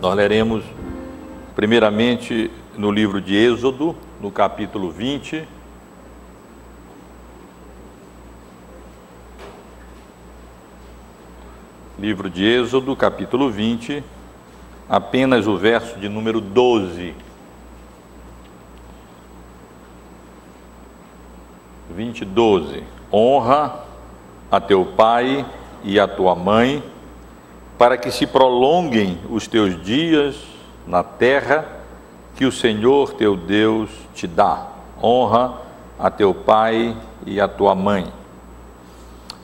Nós leremos primeiramente no livro de Êxodo, no capítulo 20. Livro de Êxodo, capítulo 20, apenas o verso de número 12. 12. Honra a teu pai e a tua mãe, para que se prolonguem os teus dias na terra que o Senhor teu Deus te dá. Honra a teu pai e a tua mãe.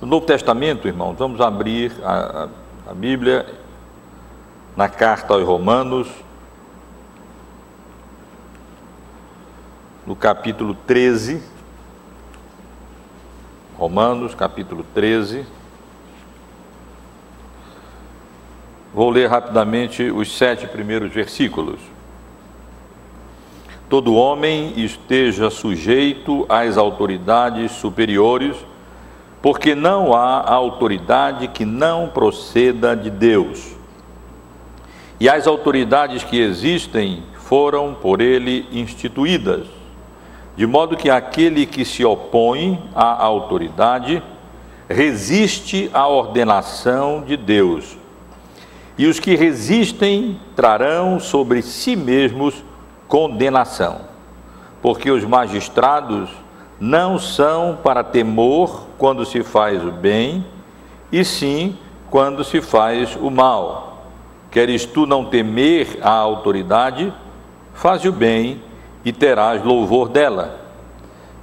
No Novo Testamento, irmãos, vamos abrir a Bíblia na carta aos Romanos, no capítulo 13. Romanos, capítulo 13. Vou ler rapidamente os 7 primeiros versículos. Todo homem esteja sujeito às autoridades superiores, porque não há autoridade que não proceda de Deus. E as autoridades que existem foram por ele instituídas, de modo que aquele que se opõe à autoridade resiste à ordenação de Deus. E os que resistem trarão sobre si mesmos condenação, porque os magistrados não são para temor quando se faz o bem, e sim quando se faz o mal. Queres tu não temer a autoridade? Faze o bem e terás louvor dela,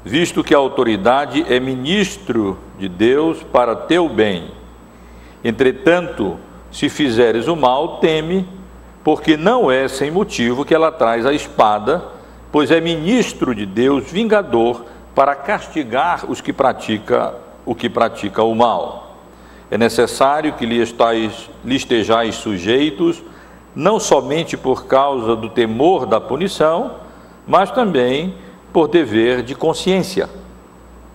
visto que a autoridade é ministro de Deus para teu bem. Entretanto, se fizeres o mal, teme, porque não é sem motivo que ela traz a espada, pois é ministro de Deus, vingador, para castigar os que praticam o mal. É necessário que lhe estejais sujeitos, não somente por causa do temor da punição, mas também por dever de consciência.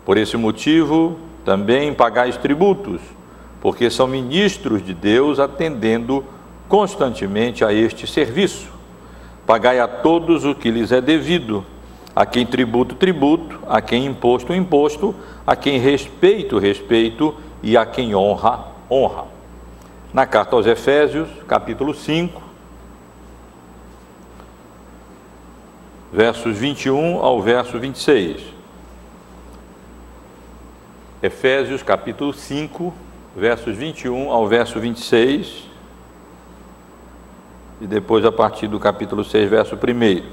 Por esse motivo, também pagais tributos, porque são ministros de Deus, atendendo constantemente a este serviço. Pagai a todos o que lhes é devido, a quem tributo, tributo, a quem imposto, imposto, a quem respeito, respeito, e a quem honra, honra. Na carta aos Efésios, capítulo 5, versos 21 ao verso 26. Efésios, capítulo 5, versos 21 ao verso 26, e depois a partir do capítulo 6, verso 1.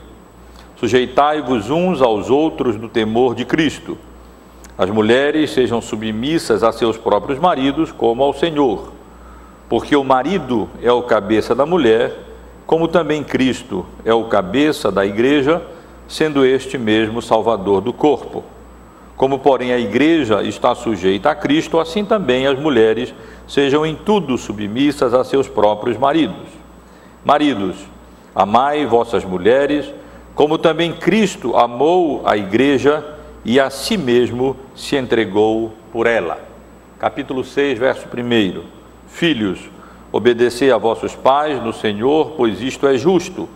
Sujeitai-vos uns aos outros no temor de Cristo. As mulheres sejam submissas a seus próprios maridos, como ao Senhor, porque o marido é o cabeça da mulher, como também Cristo é o cabeça da igreja, sendo este mesmo Salvador do corpo. Como, porém, a igreja está sujeita a Cristo, assim também as mulheres sejam em tudo submissas a seus próprios maridos. Maridos, amai vossas mulheres, como também Cristo amou a igreja e a si mesmo se entregou por ela. Capítulo 6, verso 1. Filhos, obedecei a vossos pais no Senhor, pois isto é justo.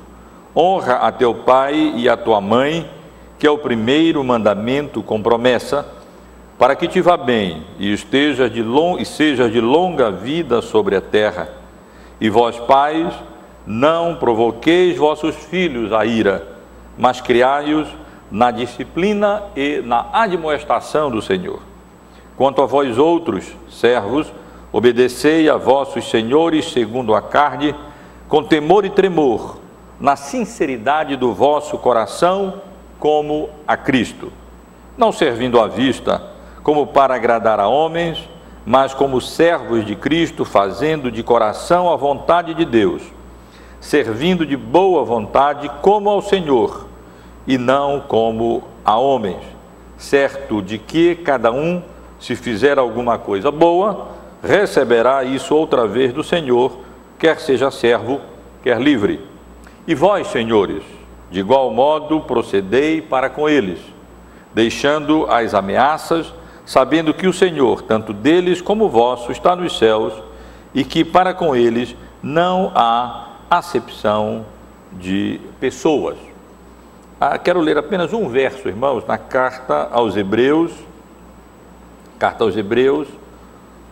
Honra a teu pai e a tua mãe, que é o primeiro mandamento com promessa, para que te vá bem e sejas de longa vida sobre a terra. E vós, pais, não provoqueis vossos filhos à ira, mas criai-os na disciplina e na admoestação do Senhor. Quanto a vós outros, servos, obedecei a vossos senhores segundo a carne, com temor e tremor, na sinceridade do vosso coração, como a Cristo, não servindo à vista, como para agradar a homens, mas como servos de Cristo, fazendo de coração a vontade de Deus, servindo de boa vontade como ao Senhor, e não como a homens, certo de que cada um, se fizer alguma coisa boa, receberá isso outra vez do Senhor, quer seja servo, quer livre. E vós, senhores, de igual modo procedei para com eles, deixando as ameaças, sabendo que o Senhor, tanto deles como vosso, está nos céus, e que para com eles não há acepção de pessoas. Quero ler apenas um verso, irmãos, na carta aos Hebreus,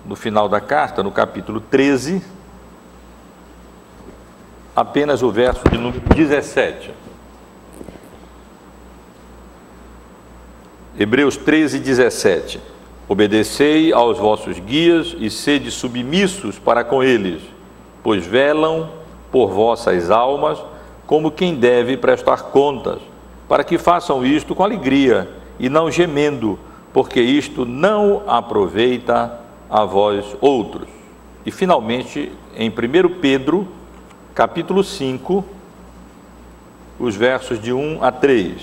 no final da carta, no capítulo 13, apenas o verso de número 17. Hebreus 13, 17. Obedecei aos vossos guias e sede submissos para com eles, pois velam por vossas almas como quem deve prestar contas, para que façam isto com alegria e não gemendo, porque isto não aproveita a vós outros. E finalmente, em 1 Pedro, capítulo 5, os versos de 1 a 3.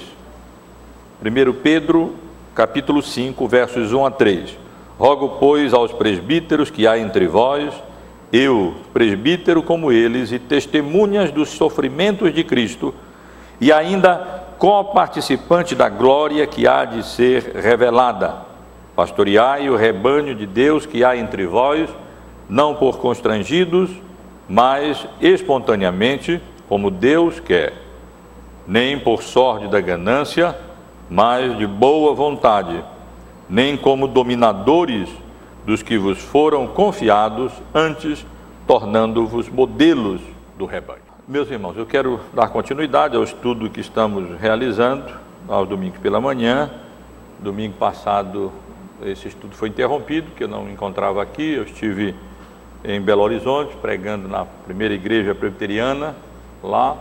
1 Pedro, capítulo 5, versos 1 a 3. Rogo, pois, aos presbíteros que há entre vós, eu, presbítero como eles, e testemunhas dos sofrimentos de Cristo, e ainda coparticipante da glória que há de ser revelada. Pastoreai o rebanho de Deus que há entre vós, não por constrangidos, mas espontaneamente, como Deus quer, nem por sorte da ganância, mas de boa vontade, nem como dominadores dos que vos foram confiados, antes tornando-vos modelos do rebanho. Meus irmãos, eu quero dar continuidade ao estudo que estamos realizando aos domingos pela manhã. Domingo passado esse estudo foi interrompido, porque eu não me encontrava aqui. Eu estive em Belo Horizonte pregando na primeira igreja presbiteriana lá,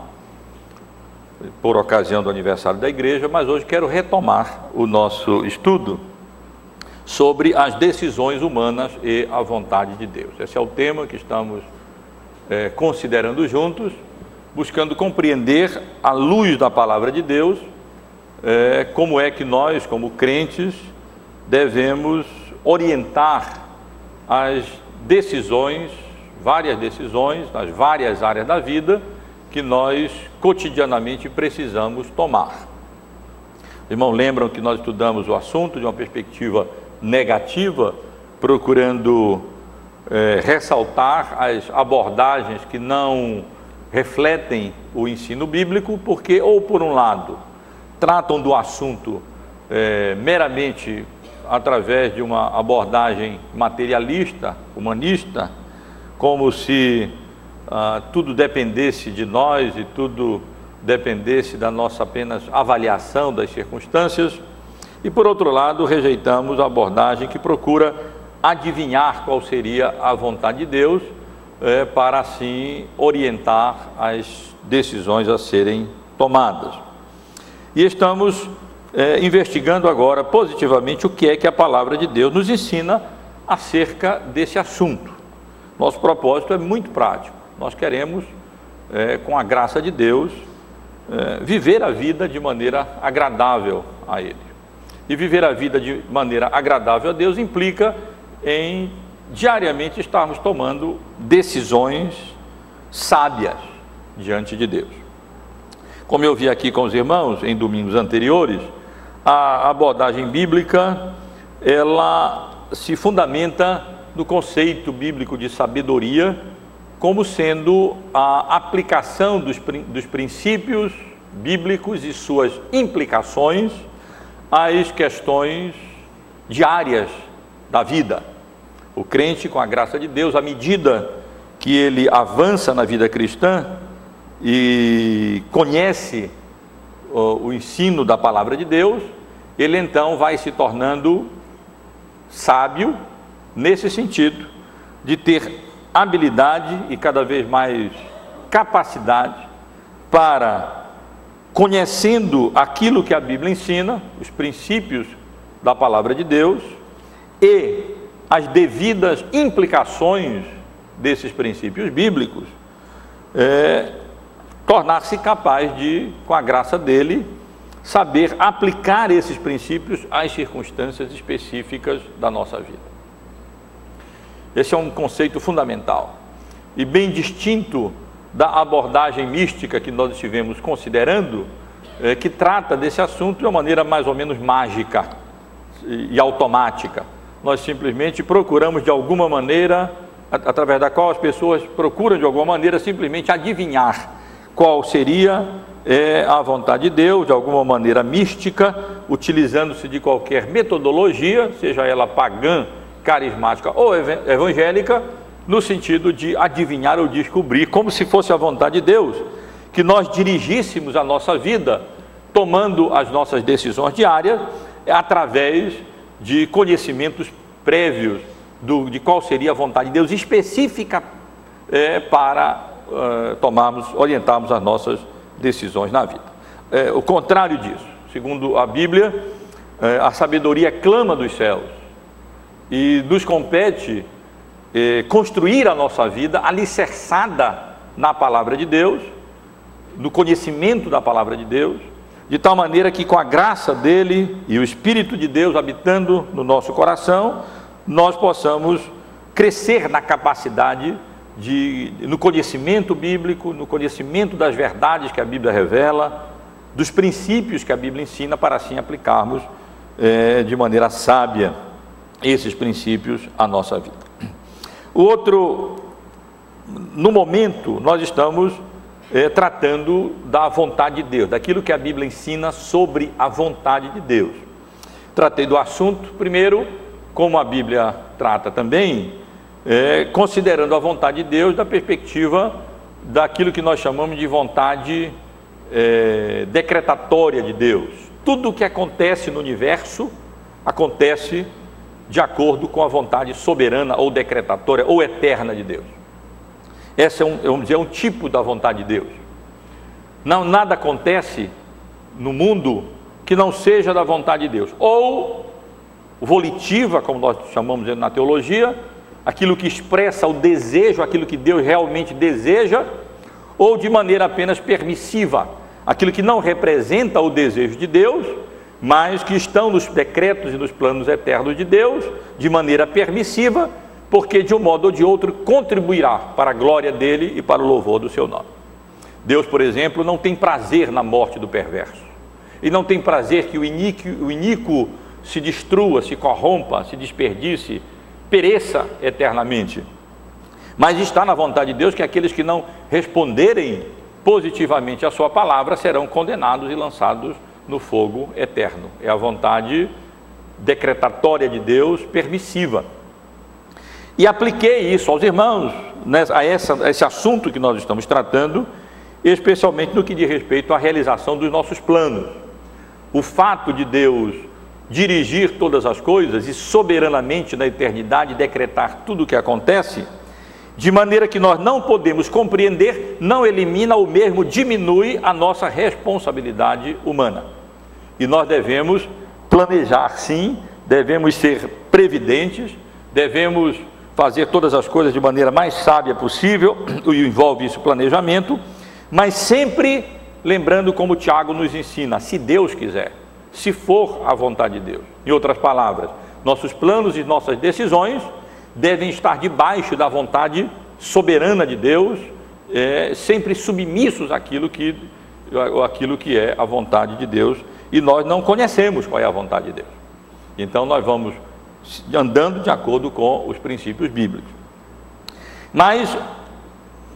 por ocasião do aniversário da igreja, mas hoje quero retomar o nosso estudo sobre as decisões humanas e a vontade de Deus. Esse é o tema que estamos considerando juntos, buscando compreender, à luz da palavra de Deus, como é que nós, como crentes, devemos orientar as decisões, várias decisões, nas várias áreas da vida, que nós cotidianamente precisamos tomar. Irmão, lembram que nós estudamos o assunto de uma perspectiva negativa, procurando ressaltar as abordagens que não refletem o ensino bíblico, porque, ou por um lado, tratam do assunto meramente através de uma abordagem materialista, humanista, como se tudo dependesse de nós e tudo dependesse da nossa apenas avaliação das circunstâncias, e por outro lado rejeitamos a abordagem que procura adivinhar qual seria a vontade de Deus, para assim orientar as decisões a serem tomadas. E estamos investigando agora positivamente o que é que a palavra de Deus nos ensina acerca desse assunto. Nosso propósito é muito prático. Nós queremos, com a graça de Deus, viver a vida de maneira agradável a Ele. E viver a vida de maneira agradável a Deus implica em diariamente estarmos tomando decisões sábias diante de Deus. Como eu vi aqui com os irmãos em domingos anteriores, a abordagem bíblica, ela se fundamenta no conceito bíblico de sabedoria, como sendo a aplicação dos princípios bíblicos e suas implicações às questões diárias da vida. O crente, com a graça de Deus, à medida que ele avança na vida cristã e conhece o ensino da palavra de Deus, ele então vai se tornando sábio nesse sentido de ter habilidade e cada vez mais capacidade para, conhecendo aquilo que a Bíblia ensina, os princípios da palavra de Deus e as devidas implicações desses princípios bíblicos, tornar-se capaz de, com a graça dele, saber aplicar esses princípios às circunstâncias específicas da nossa vida. Esse é um conceito fundamental e bem distinto da abordagem mística que nós estivemos considerando, que trata desse assunto de uma maneira mais ou menos mágica e automática. Nós simplesmente procuramos de alguma maneira através da qual as pessoas procuram de alguma maneira simplesmente adivinhar qual seria a vontade de Deus, de alguma maneira mística, utilizando-se de qualquer metodologia, seja ela pagã, carismática ou evangélica, no sentido de adivinhar ou descobrir, como se fosse a vontade de Deus, que nós dirigíssemos a nossa vida, tomando as nossas decisões diárias, através de conhecimentos prévios de qual seria a vontade de Deus específica para orientarmos as nossas decisões na vida. O contrário disso, segundo a Bíblia, a sabedoria clama dos céus e nos compete construir a nossa vida alicerçada na palavra de Deus, no conhecimento da palavra de Deus, de tal maneira que com a graça dele e o Espírito de Deus habitando no nosso coração, nós possamos crescer na capacidade no conhecimento bíblico, no conhecimento das verdades que a Bíblia revela, dos princípios que a Bíblia ensina, para assim aplicarmos de maneira sábia esses princípios à nossa vida. No momento, nós estamos tratando da vontade de Deus, daquilo que a Bíblia ensina sobre a vontade de Deus. Tratei do assunto, primeiro, como a Bíblia trata também, considerando a vontade de Deus da perspectiva daquilo que nós chamamos de vontade decretatória de Deus. Tudo o que acontece no universo acontece de acordo com a vontade soberana ou decretatória ou eterna de Deus. Esse é um tipo da vontade de Deus. Nada acontece no mundo que não seja da vontade de Deus, ou volitiva, como nós chamamos na teologia, aquilo que expressa o desejo, aquilo que Deus realmente deseja, ou de maneira apenas permissiva, aquilo que não representa o desejo de Deus, mas que estão nos decretos e nos planos eternos de Deus, de maneira permissiva, porque de um modo ou de outro contribuirá para a glória dele e para o louvor do seu nome. Deus, por exemplo, não tem prazer na morte do perverso, e não tem prazer que o iníquo se destrua, se corrompa, se desperdice, pereça eternamente. Mas está na vontade de Deus que aqueles que não responderem positivamente à sua palavra serão condenados e lançados no fogo eterno. É a vontade decretatória de Deus, permissiva. E apliquei isso aos irmãos, a esse assunto que nós estamos tratando, especialmente no que diz respeito à realização dos nossos planos. O fato de Deus dirigir todas as coisas e soberanamente na eternidade decretar tudo o que acontece, de maneira que nós não podemos compreender, não elimina ou mesmo diminui a nossa responsabilidade humana. E nós devemos planejar, sim, devemos ser previdentes, devemos fazer todas as coisas de maneira mais sábia possível, e envolve isso planejamento, mas sempre lembrando como Tiago nos ensina, se Deus quiser, se for a vontade de Deus. Em outras palavras, nossos planos e nossas decisões devem estar debaixo da vontade soberana de Deus, sempre submissos àquilo que é a vontade de Deus, e nós não conhecemos qual é a vontade de Deus. Então nós vamos andando de acordo com os princípios bíblicos. Mas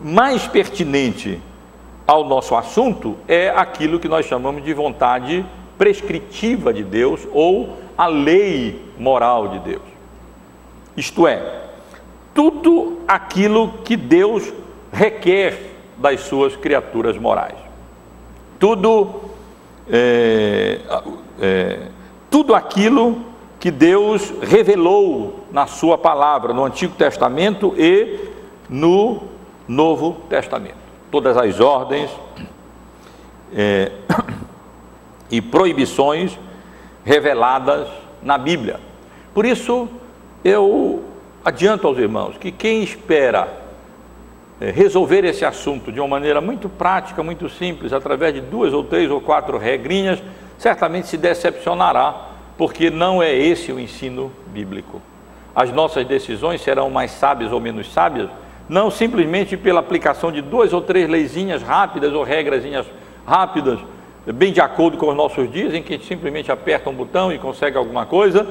mais pertinente ao nosso assunto é aquilo que nós chamamos de vontade prescritiva de Deus, ou a lei moral de Deus. Isto é, tudo aquilo que Deus requer das suas criaturas morais. Tudo aquilo que Deus revelou na sua palavra, no Antigo Testamento e no Novo Testamento. Todas as ordens e proibições reveladas na Bíblia. Por isso, eu adianto aos irmãos que quem espera resolver esse assunto de uma maneira muito prática, muito simples, através de 2 ou 3 ou 4 regrinhas, certamente se decepcionará, porque não é esse o ensino bíblico. As nossas decisões serão mais sábias ou menos sábias, não simplesmente pela aplicação de 2 ou 3 leizinhas rápidas ou regrazinhas rápidas, bem de acordo com os nossos dias, em que a gente simplesmente aperta um botão e consegue alguma coisa,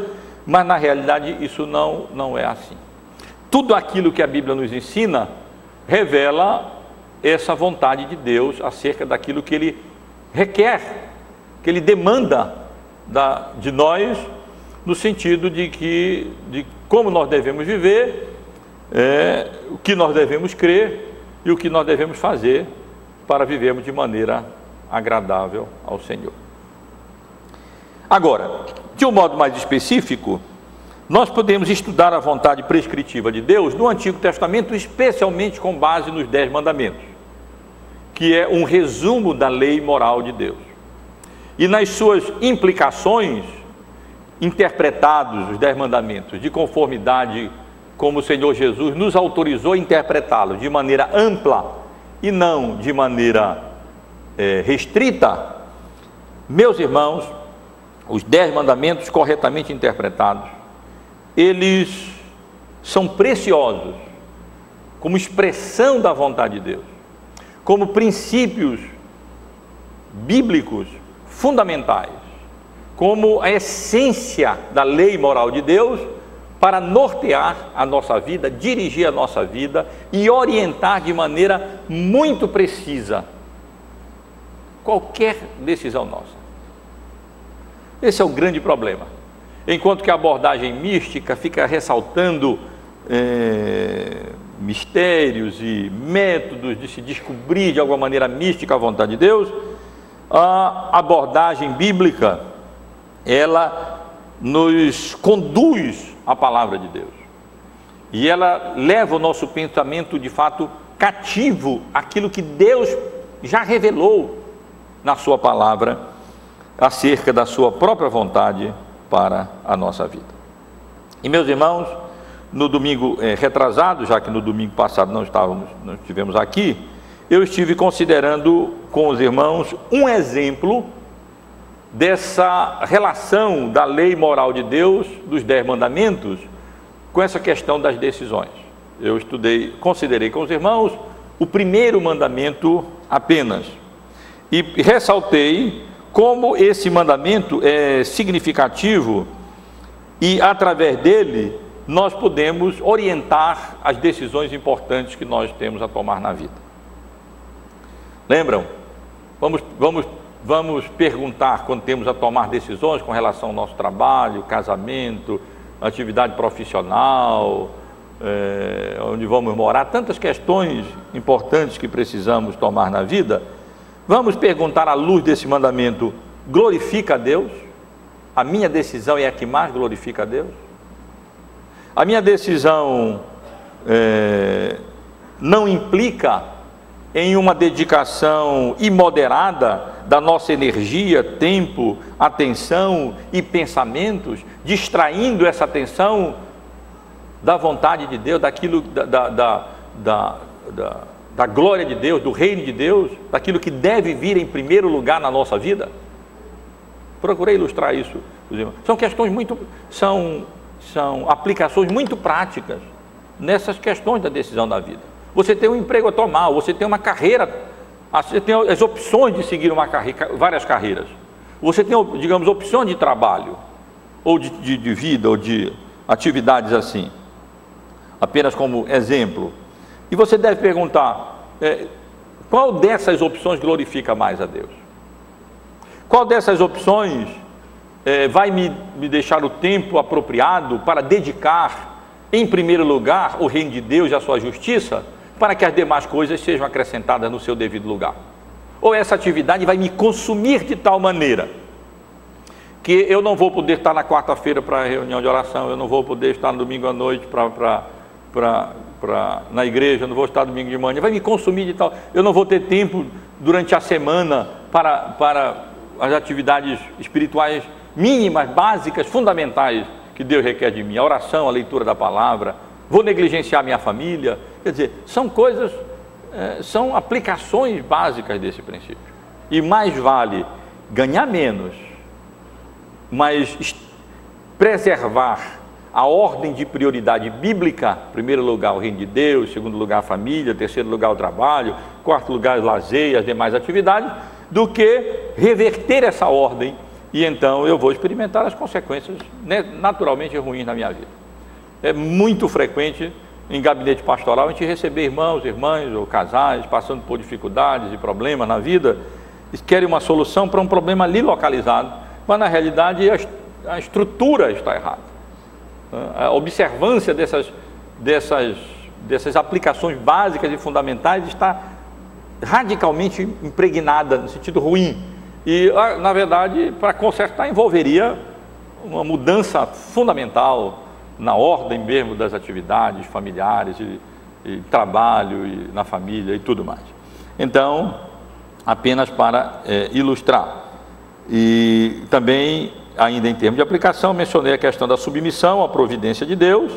mas na realidade isso não é assim. tudo aquilo que a Bíblia nos ensina revela essa vontade de Deus acerca daquilo que Ele requer, que Ele demanda de nós, no sentido de como nós devemos viver, o que nós devemos crer e o que nós devemos fazer para vivermos de maneira agradável ao Senhor. Agora, de um modo mais específico, nós podemos estudar a vontade prescritiva de Deus no Antigo Testamento, especialmente com base nos 10 mandamentos, que é um resumo da lei moral de Deus. E nas suas implicações, interpretados os 10 mandamentos de conformidade como o Senhor Jesus nos autorizou a interpretá-los, de maneira ampla e não de maneira restrita, meus irmãos, os 10 mandamentos corretamente interpretados, eles são preciosos como expressão da vontade de Deus, como princípios bíblicos fundamentais, como a essência da lei moral de Deus para nortear a nossa vida, dirigir a nossa vida e orientar de maneira muito precisa qualquer decisão nossa. Esse é o grande problema. Enquanto que a abordagem mística fica ressaltando mistérios e métodos de se descobrir de alguma maneira mística a vontade de Deus, a abordagem bíblica, ela nos conduz à palavra de Deus. E ela leva o nosso pensamento, de fato, cativo àquilo que Deus já revelou na sua palavra, acerca da sua própria vontade para a nossa vida. E meus irmãos, no domingo retrasado, já que no domingo passado não estivemos aqui, eu estive considerando com os irmãos um exemplo dessa relação da lei moral de Deus, dos 10 mandamentos, com essa questão das decisões. Eu considerei com os irmãos o primeiro mandamento apenas, e ressaltei como esse mandamento é significativo e, através dele, nós podemos orientar as decisões importantes que nós temos a tomar na vida. Lembram? Vamos perguntar quando temos a tomar decisões com relação ao nosso trabalho, casamento, atividade profissional, onde vamos morar, tantas questões importantes que precisamos tomar na vida. Vamos perguntar à luz desse mandamento: glorifica a Deus? A minha decisão é a que mais glorifica a Deus? A minha decisão não implica em uma dedicação imoderada da nossa energia, tempo, atenção e pensamentos, distraindo essa atenção da vontade de Deus, daquilo da glória de Deus, do reino de Deus, daquilo que deve vir em primeiro lugar na nossa vida? Procurei ilustrar isso. São questões são aplicações muito práticas nessas questões da decisão da vida. Você tem um emprego a tomar, você tem uma carreira, você tem as opções de seguir várias carreiras. Você tem, digamos, opções de trabalho, ou de vida, ou de atividades assim, apenas como exemplo. E você deve perguntar, qual dessas opções glorifica mais a Deus? Qual dessas opções vai me deixar o tempo apropriado para dedicar, em primeiro lugar, o reino de Deus e a sua justiça, para que as demais coisas sejam acrescentadas no seu devido lugar? Ou essa atividade vai me consumir de tal maneira que eu não vou poder estar na quarta-feira para a reunião de oração, eu não vou poder estar no domingo à noite na igreja, eu não vou estar domingo de manhã, vai me consumir de tal, eu não vou ter tempo durante a semana para as atividades espirituais mínimas, básicas, fundamentais que Deus requer de mim, a oração, a leitura da palavra, vou negligenciar minha família. Quer dizer, são coisas, são aplicações básicas desse princípio. E mais vale ganhar menos, mas preservar a ordem de prioridade bíblica: primeiro lugar o reino de Deus, segundo lugar a família, terceiro lugar o trabalho, quarto lugar o lazer e as demais atividades, do que reverter essa ordem, e então eu vou experimentar as consequências naturalmente ruins na minha vida. É muito frequente em gabinete pastoral, a gente receber irmãos, irmãs ou casais passando por dificuldades e problemas na vida, e querem uma solução para um problema ali localizado, mas na realidade a estrutura está errada. A observância dessas aplicações básicas e fundamentais está radicalmente impregnada no sentido ruim. E, na verdade, para consertar envolveria uma mudança fundamental na ordem mesmo das atividades familiares e trabalho e na família e tudo mais. Então, apenas para ilustrar. E também, ainda em termos de aplicação, mencionei a questão da submissão à providência de Deus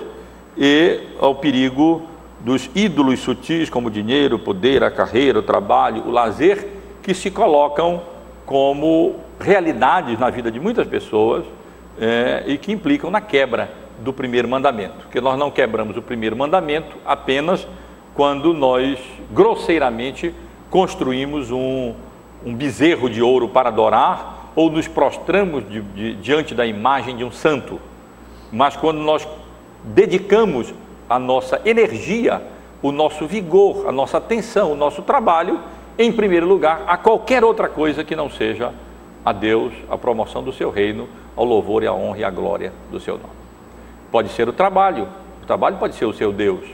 e ao perigo dos ídolos sutis, como o dinheiro, o poder, a carreira, o trabalho, o lazer, que se colocam como realidades na vida de muitas pessoas e que implicam na quebra do primeiro mandamento, porque nós não quebramos o primeiro mandamento apenas quando nós grosseiramente construímos um bezerro de ouro para adorar ou nos prostramos diante da imagem de um santo, mas quando nós dedicamos a nossa energia, o nosso vigor, a nossa atenção, o nosso trabalho, em primeiro lugar, a qualquer outra coisa que não seja a Deus, a promoção do seu reino, ao louvor e à honra e à glória do seu nome. Pode ser o trabalho pode ser o seu Deus,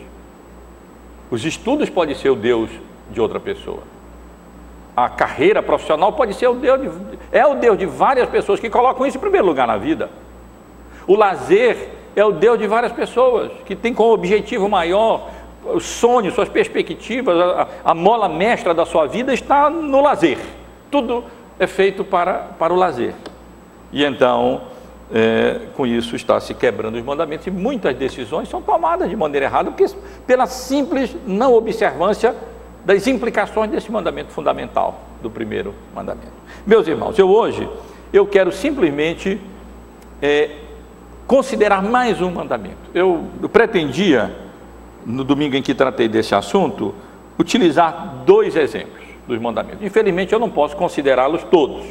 os estudos podem ser o Deus de outra pessoa, a carreira profissional pode ser o Deus de várias pessoas que colocam isso em primeiro lugar na vida. O lazer é o Deus de várias pessoas que tem como objetivo maior os sonhos, suas perspectivas, a mola mestra da sua vida está no lazer. Tudo é feito para o lazer. E então, com isso está se quebrando os mandamentos e muitas decisões são tomadas de maneira errada pela simples não observância das implicações desse mandamento fundamental do primeiro mandamento. Meus irmãos, hoje eu quero simplesmente considerar mais um mandamento. Eu pretendia, no domingo em que tratei desse assunto, utilizar 2 exemplos dos mandamentos. Infelizmente eu não posso considerá-los todos.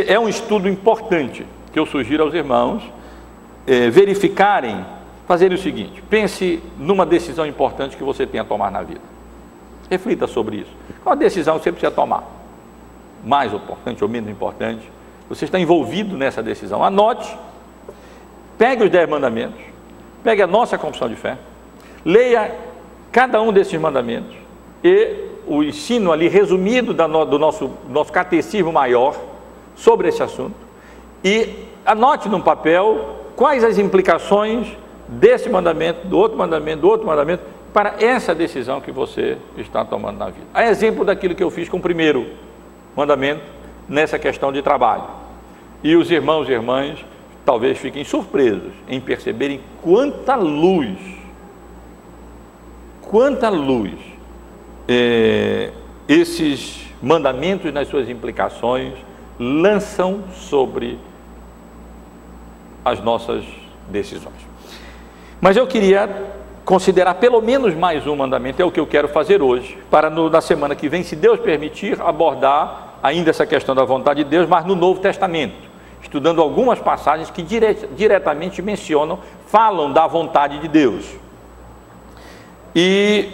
É um estudo importante que eu sugiro aos irmãos verificarem, fazerem o seguinte: pense numa decisão importante que você tem a tomar na vida. Reflita sobre isso. Qual a decisão você precisa tomar? Mais importante ou menos importante? Você está envolvido nessa decisão. Anote, pegue os 10 mandamentos, pegue a nossa confissão de fé, leia cada um desses mandamentos e o ensino ali resumido do nosso catecismo maior sobre esse assunto e anote num papel quais as implicações desse mandamento, do outro mandamento, para essa decisão que você está tomando na vida. A exemplo daquilo que eu fiz com o primeiro mandamento, nessa questão de trabalho. E os irmãos e irmãs talvez fiquem surpresos em perceberem quanta luz esses mandamentos nas suas implicações lançam sobre as nossas decisões. Mas eu queria considerar pelo menos mais um mandamento, é o que eu quero fazer hoje, para na semana que vem, se Deus permitir, abordar ainda essa questão da vontade de Deus, mas no Novo Testamento, estudando algumas passagens que diretamente falam da vontade de Deus. E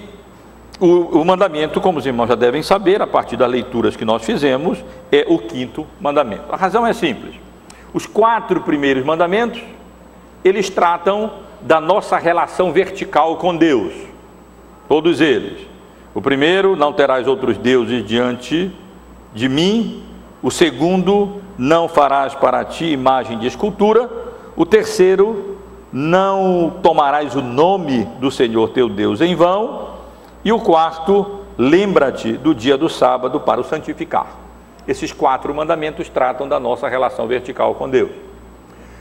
o mandamento, como os irmãos já devem saber, a partir das leituras que nós fizemos, é o 5º mandamento. A razão é simples. Os 4 primeiros mandamentos, eles tratam da nossa relação vertical com Deus. Todos eles. O primeiro, não terás outros deuses diante de mim. O segundo, não farás para ti imagem de escultura. O terceiro, não tomarás o nome do Senhor teu Deus em vão. E o quarto, lembra-te do dia do sábado para o santificar. Esses 4 mandamentos tratam da nossa relação vertical com Deus.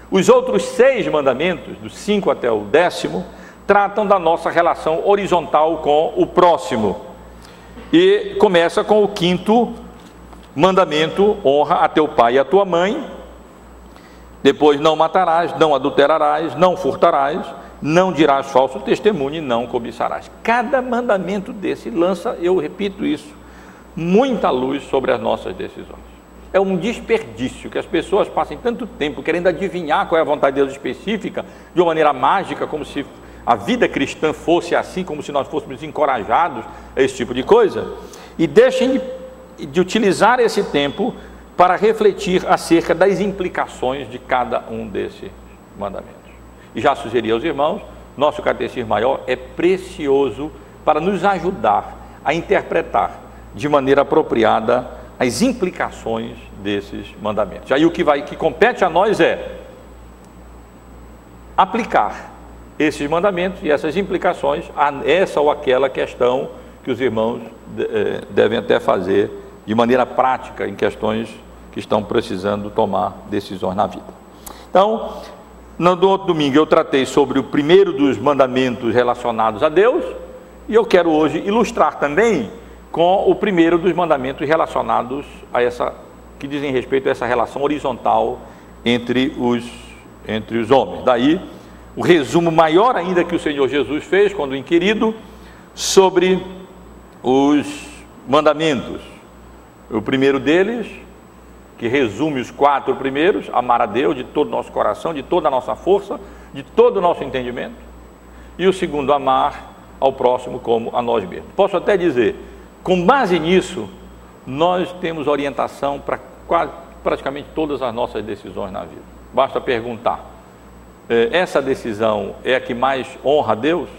Os outros 6 mandamentos, do 5 até o 10º, tratam da nossa relação horizontal com o próximo. E começa com o 5º mandamento: honra a teu pai e a tua mãe. Depois, não matarás, não adulterarás, não furtarás, não dirás falso testemunho e não cobiçarás. Cada mandamento desse lança, eu repito isso, muita luz sobre as nossas decisões. É um desperdício que as pessoas passem tanto tempo querendo adivinhar qual é a vontade de Deus específica, de uma maneira mágica, como se a vida cristã fosse assim, como se nós fôssemos encorajados a esse tipo de coisa, e deixem de utilizar esse tempo para refletir acerca das implicações de cada um desses mandamentos. E já sugeri aos irmãos, nosso Catecismo Maior é precioso para nos ajudar a interpretar de maneira apropriada as implicações desses mandamentos. Aí o que compete a nós é aplicar esses mandamentos e essas implicações a essa ou aquela questão que os irmãos devem até fazer de maneira prática em questões que estão precisando tomar decisões na vida. Então, no outro domingo eu tratei sobre o primeiro dos mandamentos relacionados a Deus, e eu quero hoje ilustrar também com o primeiro dos mandamentos relacionados a que dizem respeito a essa relação horizontal entre os homens. Daí, o resumo maior ainda que o Senhor Jesus fez quando inquirido sobre os mandamentos. O primeiro deles, que resume os 4 primeiros: amar a Deus de todo o nosso coração, de toda a nossa força, de todo o nosso entendimento. E o segundo, amar ao próximo como a nós mesmos. Posso até dizer, com base nisso, nós temos orientação para praticamente todas as nossas decisões na vida. Basta perguntar: essa decisão é a que mais honra a Deus?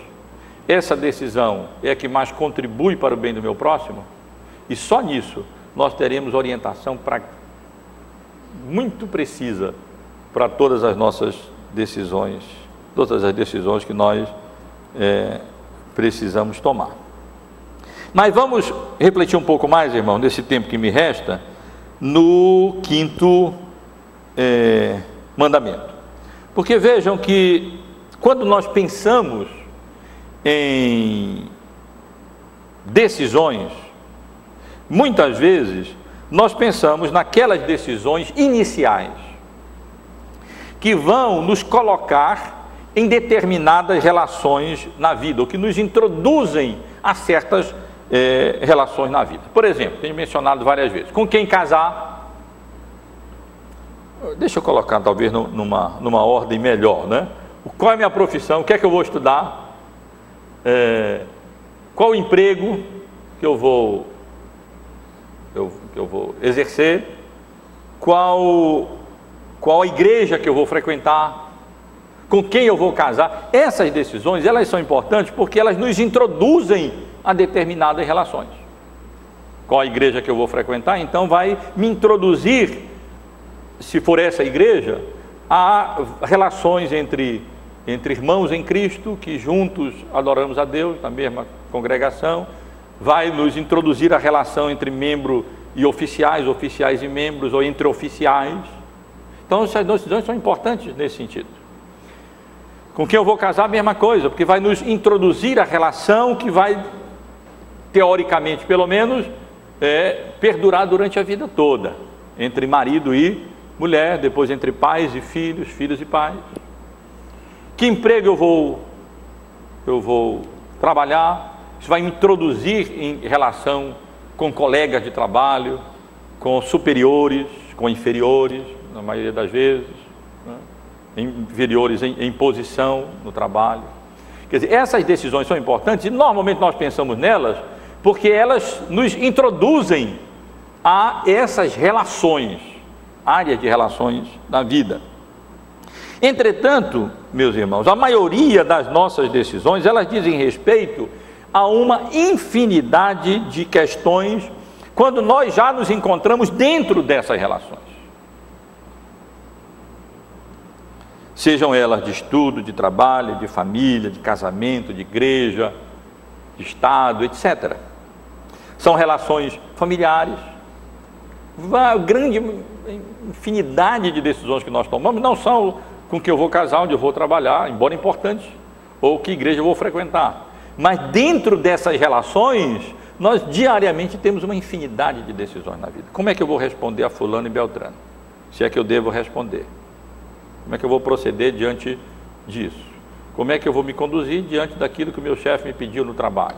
Essa decisão é a que mais contribui para o bem do meu próximo? E só nisso nós teremos orientação muito precisa para todas as nossas decisões, todas as decisões que nós precisamos tomar. Mas vamos refletir um pouco mais, irmão, nesse tempo que me resta, no 5º mandamento. Porque vejam que quando nós pensamos em decisões, muitas vezes nós pensamos naquelas decisões iniciais que vão nos colocar em determinadas relações na vida, ou que nos introduzem a certas relações na vida. Por exemplo, tenho mencionado várias vezes: com quem casar? Deixa eu colocar talvez numa ordem melhor, né? Qual é a minha profissão? O que é que eu vou estudar? Qual o emprego que eu vou exercer? Qual a igreja que eu vou frequentar? Com quem eu vou casar? Essas decisões, elas são importantes porque elas nos introduzem a determinadas relações. Qual a igreja que eu vou frequentar? Então vai me introduzir, se for essa igreja, a relações entre irmãos em Cristo, que juntos adoramos a Deus, na mesma congregação. Vai nos introduzir a relação entre membro e oficiais, oficiais e membros, ou entre oficiais. Então essas decisões são importantes nesse sentido. Com quem eu vou casar, a mesma coisa, porque vai nos introduzir a relação que vai, teoricamente pelo menos, perdurar durante a vida toda, entre marido e mulher, depois entre pais e filhos, filhos e pais. Que emprego eu vou trabalhar? Isso vai me introduzir em relação com colegas de trabalho, com superiores, com inferiores, na maioria das vezes, né? Inferiores em posição no trabalho. Quer dizer, essas decisões são importantes e normalmente nós pensamos nelas porque elas nos introduzem a essas relações, áreas de relações da vida. Entretanto, meus irmãos, a maioria das nossas decisões, elas dizem respeito a uma infinidade de questões quando nós já nos encontramos dentro dessas relações. Sejam elas de estudo, de trabalho, de família, de casamento, de igreja, de Estado, etc. São relações familiares. Uma grande infinidade de decisões que nós tomamos não são com quem eu vou casar, onde eu vou trabalhar, embora importantes, ou que igreja eu vou frequentar. Mas dentro dessas relações, nós diariamente temos uma infinidade de decisões na vida. Como é que eu vou responder a fulano e beltrano? Se é que eu devo responder. Como é que eu vou proceder diante disso? Como é que eu vou me conduzir diante daquilo que o meu chefe me pediu no trabalho?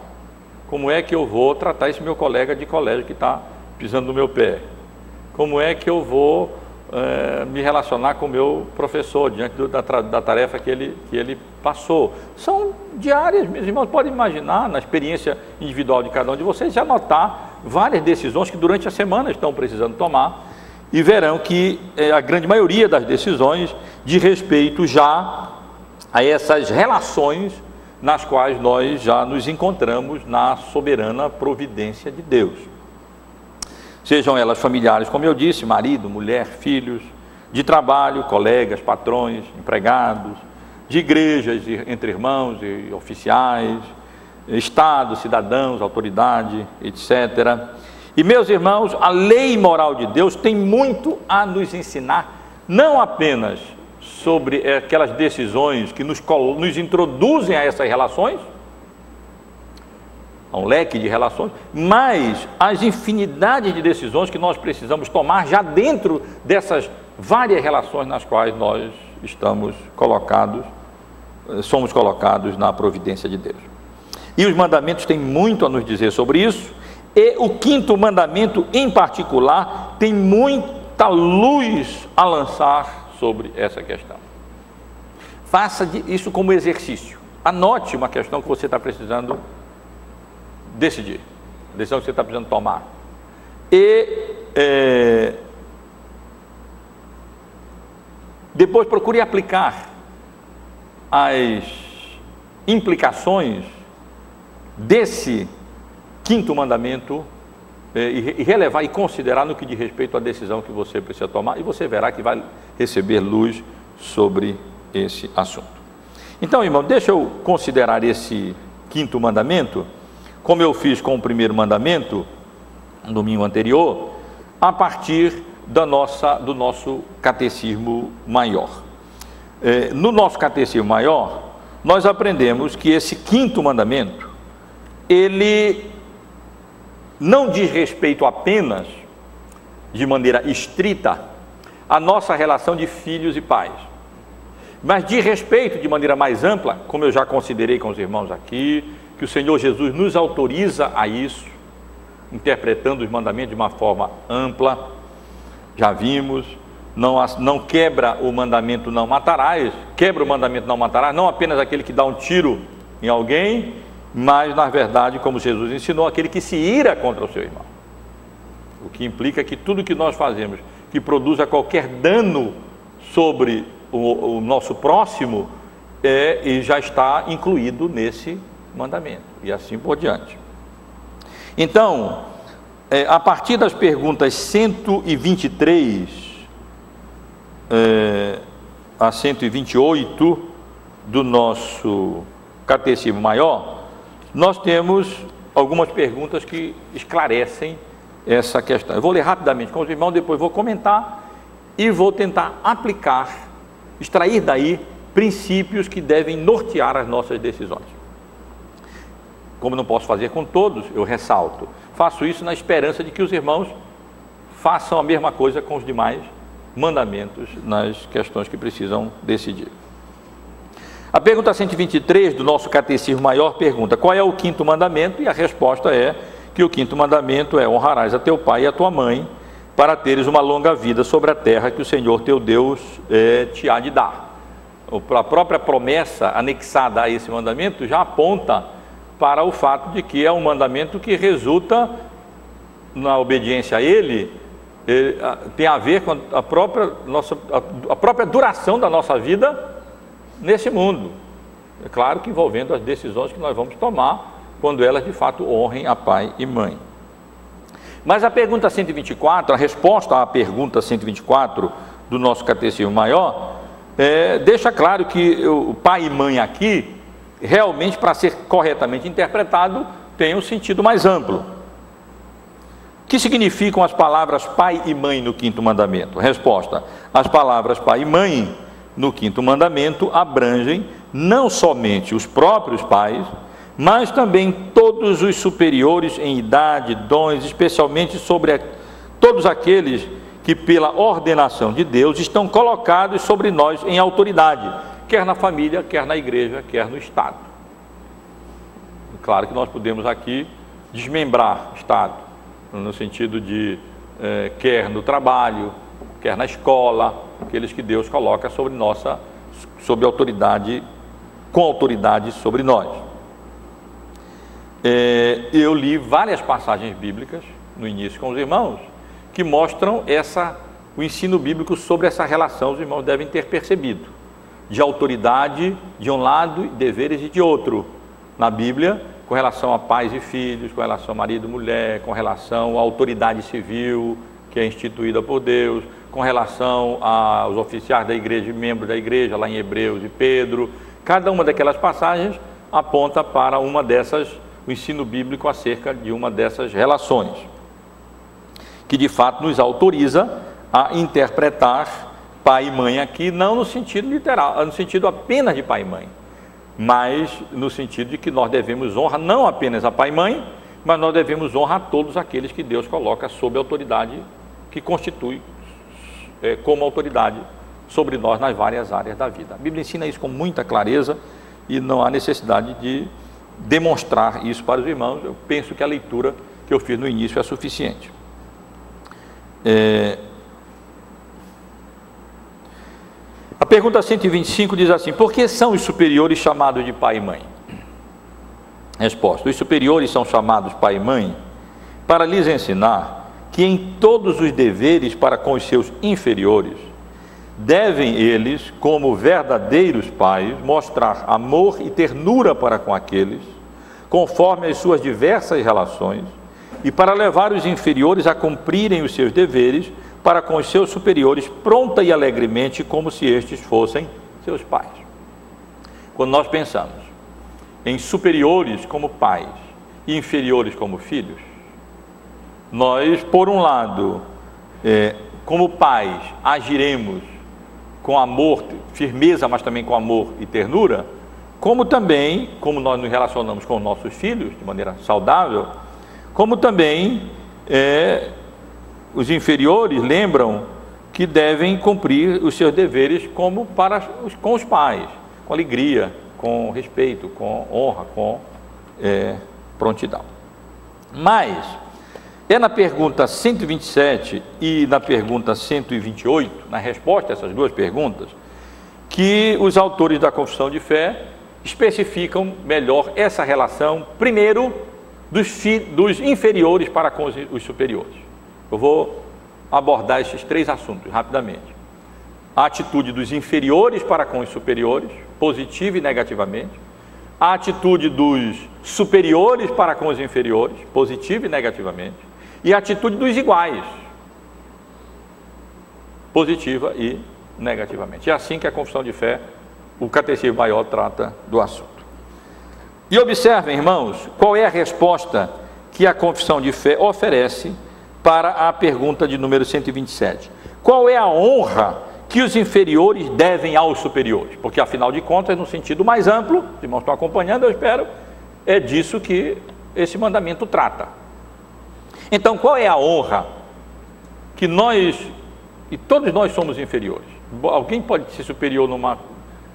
Como é que eu vou tratar esse meu colega de colégio que está pisando no meu pé? Como é que eu vou me relacionar com o meu professor, diante da tarefa que ele passou. São diárias, meus irmãos, podem imaginar, na experiência individual de cada um de vocês, já notar várias decisões que durante a semana estão precisando tomar, e verão que a grande maioria das decisões diz respeito já a essas relações nas quais nós já nos encontramos na soberana providência de Deus. Sejam elas familiares, como eu disse, marido, mulher, filhos, de trabalho, colegas, patrões, empregados, de igrejas entre irmãos e oficiais, Estado, cidadãos, autoridade, etc. E, meus irmãos, a lei moral de Deus tem muito a nos ensinar, não apenas sobre aquelas decisões que nos introduzem a essas relações, a um leque de relações, mas as infinidades de decisões que nós precisamos tomar já dentro dessas várias relações nas quais nós somos colocados na providência de Deus. E os mandamentos têm muito a nos dizer sobre isso, e o quinto mandamento em particular tem muita luz a lançar sobre essa questão. Faça isso como exercício, anote uma questão que você está precisando decidir, a decisão que você está precisando tomar, e depois procure aplicar as implicações desse quinto mandamento e relevar e considerar no que diz respeito à decisão que você precisa tomar, e você verá que vai receber luz sobre esse assunto. Então, irmão, deixa eu considerar esse quinto mandamento, como eu fiz com o primeiro mandamento, no domingo anterior, a partir do nosso catecismo maior. No nosso catecismo maior, nós aprendemos que esse quinto mandamento, ele não diz respeito apenas, de maneira estrita, à nossa relação de filhos e pais, mas diz respeito de maneira mais ampla, como eu já considerei com os irmãos aqui, que o Senhor Jesus nos autoriza a isso, interpretando os mandamentos de uma forma ampla. Já vimos, não quebra o mandamento não matarás, quebra o mandamento não matarás, não apenas aquele que dá um tiro em alguém, mas na verdade, como Jesus ensinou, aquele que se ira contra o seu irmão. O que implica que tudo que nós fazemos que produza qualquer dano sobre o nosso próximo e já está incluído nesse mandamento, e assim por diante. Então, a partir das perguntas 123 a 128 do nosso catecismo maior, nós temos algumas perguntas que esclarecem essa questão. Eu vou ler rapidamente com os irmãos, depois vou comentar e vou tentar aplicar, extrair daí princípios que devem nortear as nossas decisões. Como não posso fazer com todos, eu ressalto. Faço isso na esperança de que os irmãos façam a mesma coisa com os demais mandamentos nas questões que precisam decidir. A pergunta 123 do nosso catecismo maior pergunta: qual é o quinto mandamento? E a resposta é que o quinto mandamento é: honrarás a teu pai e a tua mãe, para teres uma longa vida sobre a terra que o Senhor teu Deus te há de dar. A própria promessa anexada a esse mandamento já aponta para o fato de que é um mandamento que resulta na obediência a ele, tem a ver com a própria duração da nossa vida nesse mundo. É claro que envolvendo as decisões que nós vamos tomar quando elas de fato honrem a pai e mãe. Mas a pergunta 124, a resposta à pergunta 124 do nosso catecismo maior, deixa claro que o pai e mãe aqui, realmente, para ser corretamente interpretado, tem um sentido mais amplo. O que significam as palavras pai e mãe no quinto mandamento? Resposta: as palavras pai e mãe no quinto mandamento abrangem não somente os próprios pais, mas também todos os superiores em idade, dons, especialmente sobre todos aqueles que pela ordenação de Deus estão colocados sobre nós em autoridade, quer na família, quer na igreja, quer no Estado. Claro que nós podemos aqui desmembrar Estado, no sentido de quer no trabalho, quer na escola, aqueles que Deus coloca sob autoridade, com autoridade sobre nós. Eu li várias passagens bíblicas no início com os irmãos que mostram o ensino bíblico sobre essa relação. Os irmãos devem ter percebido, de autoridade de um lado e deveres de outro na Bíblia, com relação a pais e filhos, com relação a marido e mulher, com relação à autoridade civil que é instituída por Deus, com relação aos oficiais da igreja e membros da igreja, lá em Hebreus e Pedro. Cada uma daquelas passagens aponta para o ensino bíblico acerca de uma dessas relações, que de fato nos autoriza a interpretar pai e mãe aqui, não no sentido literal, no sentido apenas de pai e mãe, mas no sentido de que nós devemos honra não apenas a pai e mãe, mas nós devemos honra a todos aqueles que Deus coloca sob autoridade, que constitui como autoridade sobre nós nas várias áreas da vida. A Bíblia ensina isso com muita clareza e não há necessidade de demonstrar isso para os irmãos. Eu penso que a leitura que eu fiz no início é suficiente. A pergunta 125 diz assim: por que são os superiores chamados de pai e mãe? Resposta: os superiores são chamados pai e mãe para lhes ensinar que em todos os deveres para com os seus inferiores, devem eles, como verdadeiros pais, mostrar amor e ternura para com aqueles, conforme as suas diversas relações, e para levar os inferiores a cumprirem os seus deveres para com os seus superiores, pronta e alegremente, como se estes fossem seus pais. Quando nós pensamos em superiores como pais e inferiores como filhos, nós, por um lado, como pais, agiremos com amor, firmeza, mas também com amor e ternura, como também, como nós nos relacionamos com nossos filhos de maneira saudável, como também os inferiores lembram que devem cumprir os seus deveres com os pais, com alegria, com respeito, com honra, com prontidão. Mas na pergunta 127 e na pergunta 128, na resposta a essas duas perguntas, que os autores da Confissão de Fé especificam melhor essa relação, primeiro, dos inferiores para com os superiores. Eu vou abordar esses três assuntos rapidamente. A atitude dos inferiores para com os superiores, positiva e negativamente. A atitude dos superiores para com os inferiores, positiva e negativamente. E a atitude dos iguais, positiva e negativamente. É assim que a Confissão de Fé, o Catecismo Maior, trata do assunto. E observem, irmãos, qual é a resposta que a Confissão de Fé oferece para a pergunta de número 127. Qual é a honra que os inferiores devem aos superiores? Porque, afinal de contas, no sentido mais amplo, os irmãos estão acompanhando, eu espero, é disso que esse mandamento trata. Então, qual é a honra que nós, e todos nós somos inferiores? Alguém pode ser superior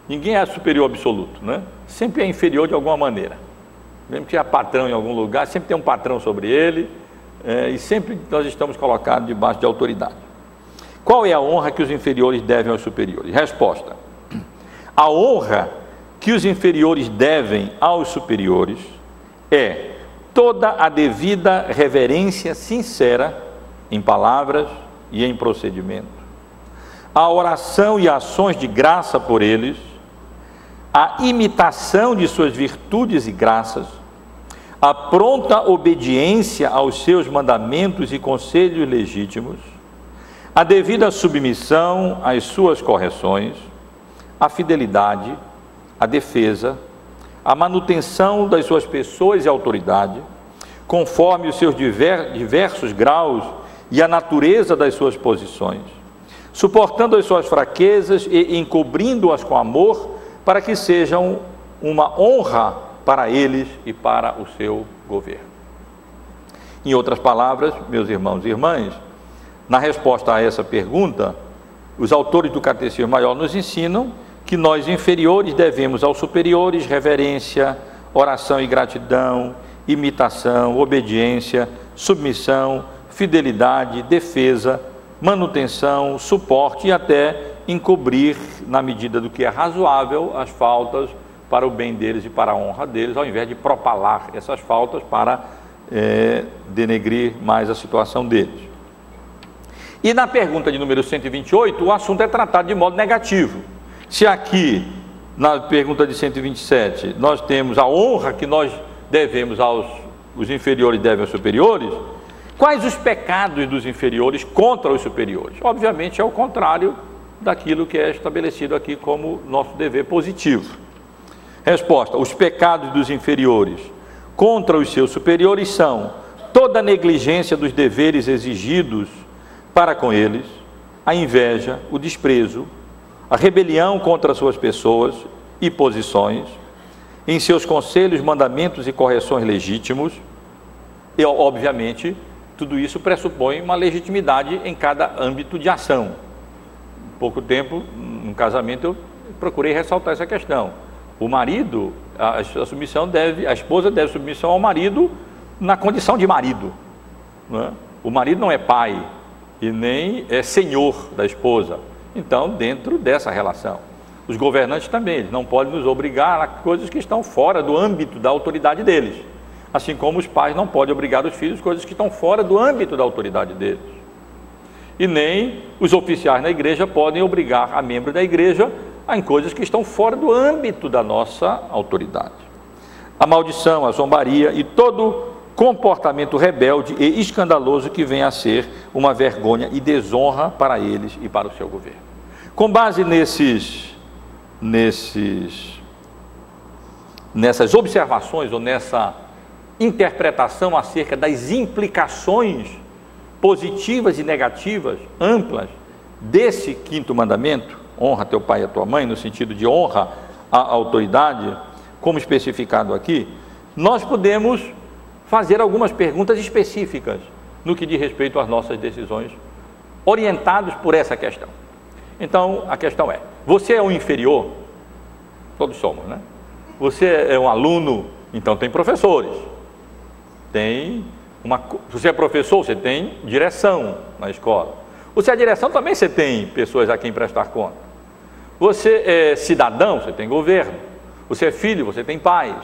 ninguém é superior absoluto, né? Sempre é inferior de alguma maneira. Mesmo que seja patrão em algum lugar, sempre tem um patrão sobre ele, e sempre nós estamos colocados debaixo de autoridade. Qual é a honra que os inferiores devem aos superiores? Resposta: a honra que os inferiores devem aos superiores é toda a devida reverência sincera em palavras e em procedimento, a oração e ações de graça por eles, a imitação de suas virtudes e graças, a pronta obediência aos seus mandamentos e conselhos legítimos, a devida submissão às suas correções, a fidelidade, a defesa, a manutenção das suas pessoas e autoridade, conforme os seus diversos graus e a natureza das suas posições, suportando as suas fraquezas e encobrindo-as com amor, para que sejam uma honra para eles e para o seu governo. Em outras palavras, meus irmãos e irmãs, na resposta a essa pergunta, os autores do Catecismo Maior nos ensinam que nós inferiores devemos aos superiores reverência, oração e gratidão, imitação, obediência, submissão, fidelidade, defesa, manutenção, suporte e até encobrir, na medida do que é razoável, as faltas para o bem deles e para a honra deles, ao invés de propalar essas faltas para denegrir mais a situação deles. E na pergunta de número 128, o assunto é tratado de modo negativo. Se aqui, na pergunta de 127, nós temos a honra que nós devemos os inferiores devem aos superiores, quais os pecados dos inferiores contra os superiores? Obviamente é o contrário daquilo que é estabelecido aqui como nosso dever positivo. Resposta: os pecados dos inferiores contra os seus superiores são toda a negligência dos deveres exigidos para com eles, a inveja, o desprezo, a rebelião contra suas pessoas e posições, em seus conselhos, mandamentos e correções legítimos. E, obviamente, tudo isso pressupõe uma legitimidade em cada âmbito de ação. Há pouco tempo, no casamento, eu procurei ressaltar essa questão. O marido, a esposa deve submissão ao marido na condição de marido, não é? O marido não é pai e nem é senhor da esposa. Então, dentro dessa relação, os governantes também, eles não podem nos obrigar a coisas que estão fora do âmbito da autoridade deles, assim como os pais não podem obrigar os filhos coisas que estão fora do âmbito da autoridade deles. E nem os oficiais na igreja podem obrigar a membro da igreja em coisas que estão fora do âmbito da nossa autoridade. A maldição, a zombaria e todo comportamento rebelde e escandaloso que venha a ser uma vergonha e desonra para eles e para o seu governo. Com base nessas observações ou nessa interpretação acerca das implicações positivas e negativas, amplas, desse quinto mandamento, honra teu pai e a tua mãe, no sentido de honra à autoridade, como especificado aqui, nós podemos fazer algumas perguntas específicas no que diz respeito às nossas decisões, orientados por essa questão. Então, a questão é: você é um inferior? Todos somos, né? Você é um aluno? Então tem professores. Se você é professor, você tem direção na escola. Você é direção, também você tem pessoas a quem prestar conta. Você é cidadão, você tem governo. Você é filho, você tem pais.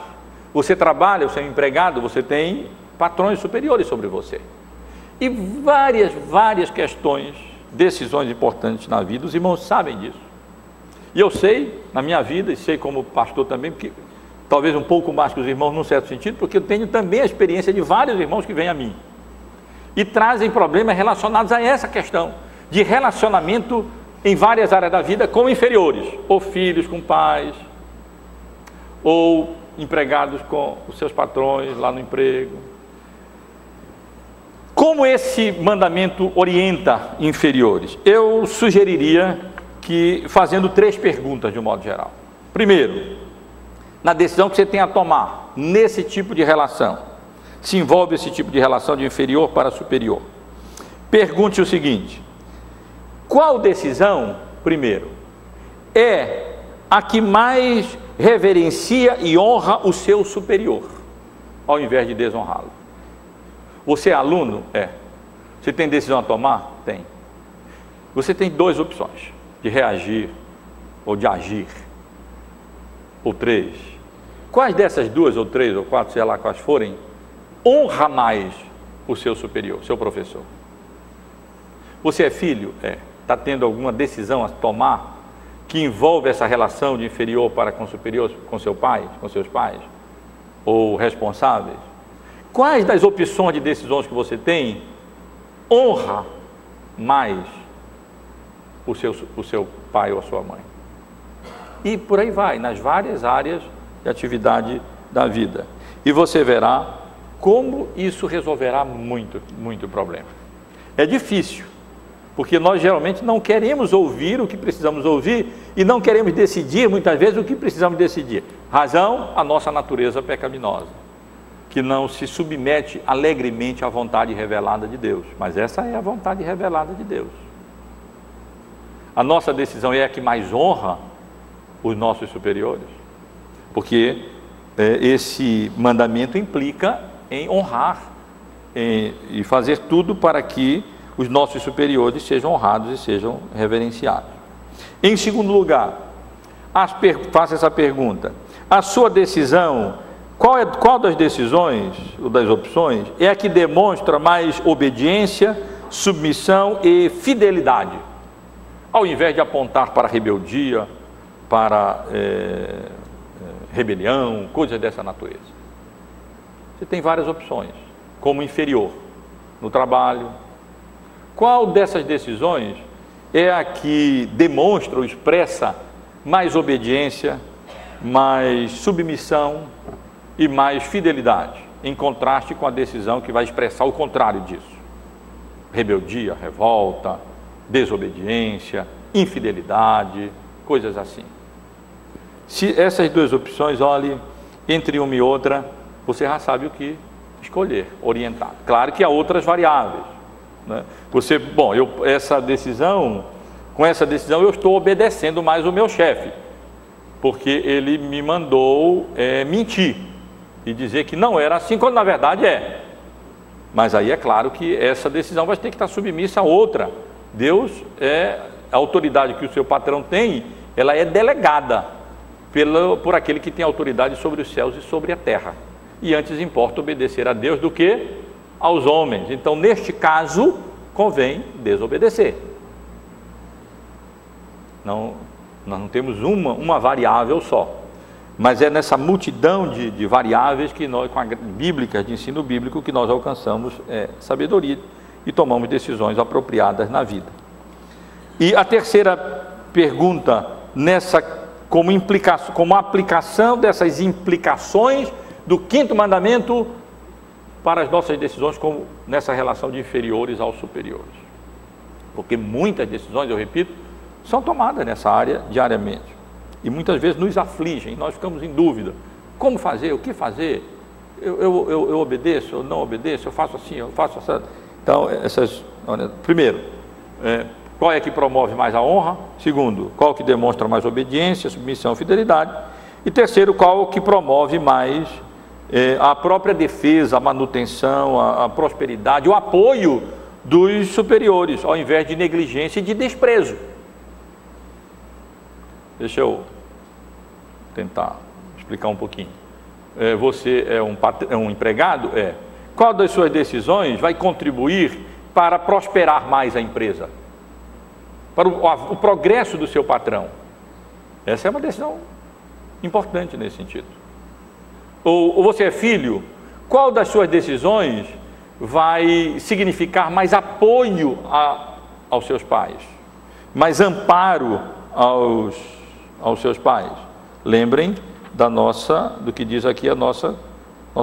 Você trabalha, você é um empregado, você tem patrões superiores sobre você. E várias questões, decisões importantes na vida, os irmãos sabem disso. E eu sei, na minha vida, e sei como pastor também, porque talvez um pouco mais que os irmãos num certo sentido, porque eu tenho também a experiência de vários irmãos que vêm a mim e trazem problemas relacionados a essa questão de relacionamento em várias áreas da vida com inferiores, ou filhos com pais, ou empregados com os seus patrões lá no emprego. Como esse mandamento orienta inferiores? Eu sugeriria que, fazendo 3 perguntas de um modo geral. Primeiro, na decisão que você tem a tomar nesse tipo de relação, se envolve esse tipo de relação de inferior para superior, pergunte o seguinte: qual decisão, primeiro, é a que mais reverencia e honra o seu superior, ao invés de desonrá-lo? Você é aluno? É. Você tem decisão a tomar? Tem. Você tem 2 opções, de reagir ou de agir, ou 3. Quais dessas 2 ou 3 ou 4, sei lá quais forem, honra mais o seu superior, seu professor? Você é filho? É. Está tendo alguma decisão a tomar que envolve essa relação de inferior para com superior, com seu pai, com seus pais, ou responsáveis? Quais das opções de decisões que você tem honra mais o seu pai ou a sua mãe? E por aí vai, nas várias áreas de atividade da vida. E você verá como isso resolverá muito problema. É difícil, porque nós geralmente não queremos ouvir o que precisamos ouvir e não queremos decidir muitas vezes o que precisamos decidir. Razão, a nossa natureza pecaminosa, que não se submete alegremente à vontade revelada de Deus. Mas essa é a vontade revelada de Deus. A nossa decisão é a que mais honra os nossos superiores, porque esse mandamento implica em honrar e fazer tudo para que os nossos superiores sejam honrados e sejam reverenciados. Em segundo lugar, faça essa pergunta: a sua decisão, qual das decisões, ou das opções, é a que demonstra mais obediência, submissão e fidelidade, ao invés de apontar para rebeldia, para rebelião, coisas dessa natureza? Você tem várias opções, como inferior, no trabalho. Qual dessas decisões é a que demonstra ou expressa mais obediência, mais submissão e mais fidelidade, em contraste com a decisão que vai expressar o contrário disso? Rebeldia, revolta, desobediência, infidelidade, coisas assim. Se essas duas opções, olhe, entre uma e outra, você já sabe o que escolher, orientar. Claro que há outras variáveis, né? Com essa decisão eu estou obedecendo mais o meu chefe, porque ele me mandou mentir e dizer que não era assim, quando na verdade é. Mas aí é claro que essa decisão vai ter que estar submissa a outra. Deus a autoridade que o seu patrão tem, ela é delegada por aquele que tem autoridade sobre os céus e sobre a terra. E antes importa obedecer a Deus do que aos homens. Então, neste caso, convém desobedecer. Nós não temos uma variável só, mas é nessa multidão de variáveis que nós, com a bíblica, de ensino bíblico, que nós alcançamos sabedoria e tomamos decisões apropriadas na vida. E a terceira pergunta, como aplicação dessas implicações do quinto mandamento para as nossas decisões, como nessa relação de inferiores aos superiores. Porque muitas decisões, eu repito, são tomadas nessa área diariamente. E muitas vezes nos afligem, nós ficamos em dúvida. Como fazer? O que fazer? Eu obedeço? Eu não obedeço? Eu faço assim? Eu faço assim? Então, primeiro, qual é que promove mais a honra? Segundo, qual que demonstra mais obediência, submissão e fidelidade? E terceiro, qual que promove mais a própria defesa, a manutenção, a prosperidade, o apoio dos superiores, ao invés de negligência e de desprezo? Deixa eu tentar explicar um pouquinho. Você é um empregado? Qual das suas decisões vai contribuir para prosperar mais a empresa? Para o progresso do seu patrão? Essa é uma decisão importante nesse sentido. Ou você é filho? Qual das suas decisões vai significar mais apoio aos seus pais? Mais amparo aos seus pais? Lembrem do que diz aqui nosso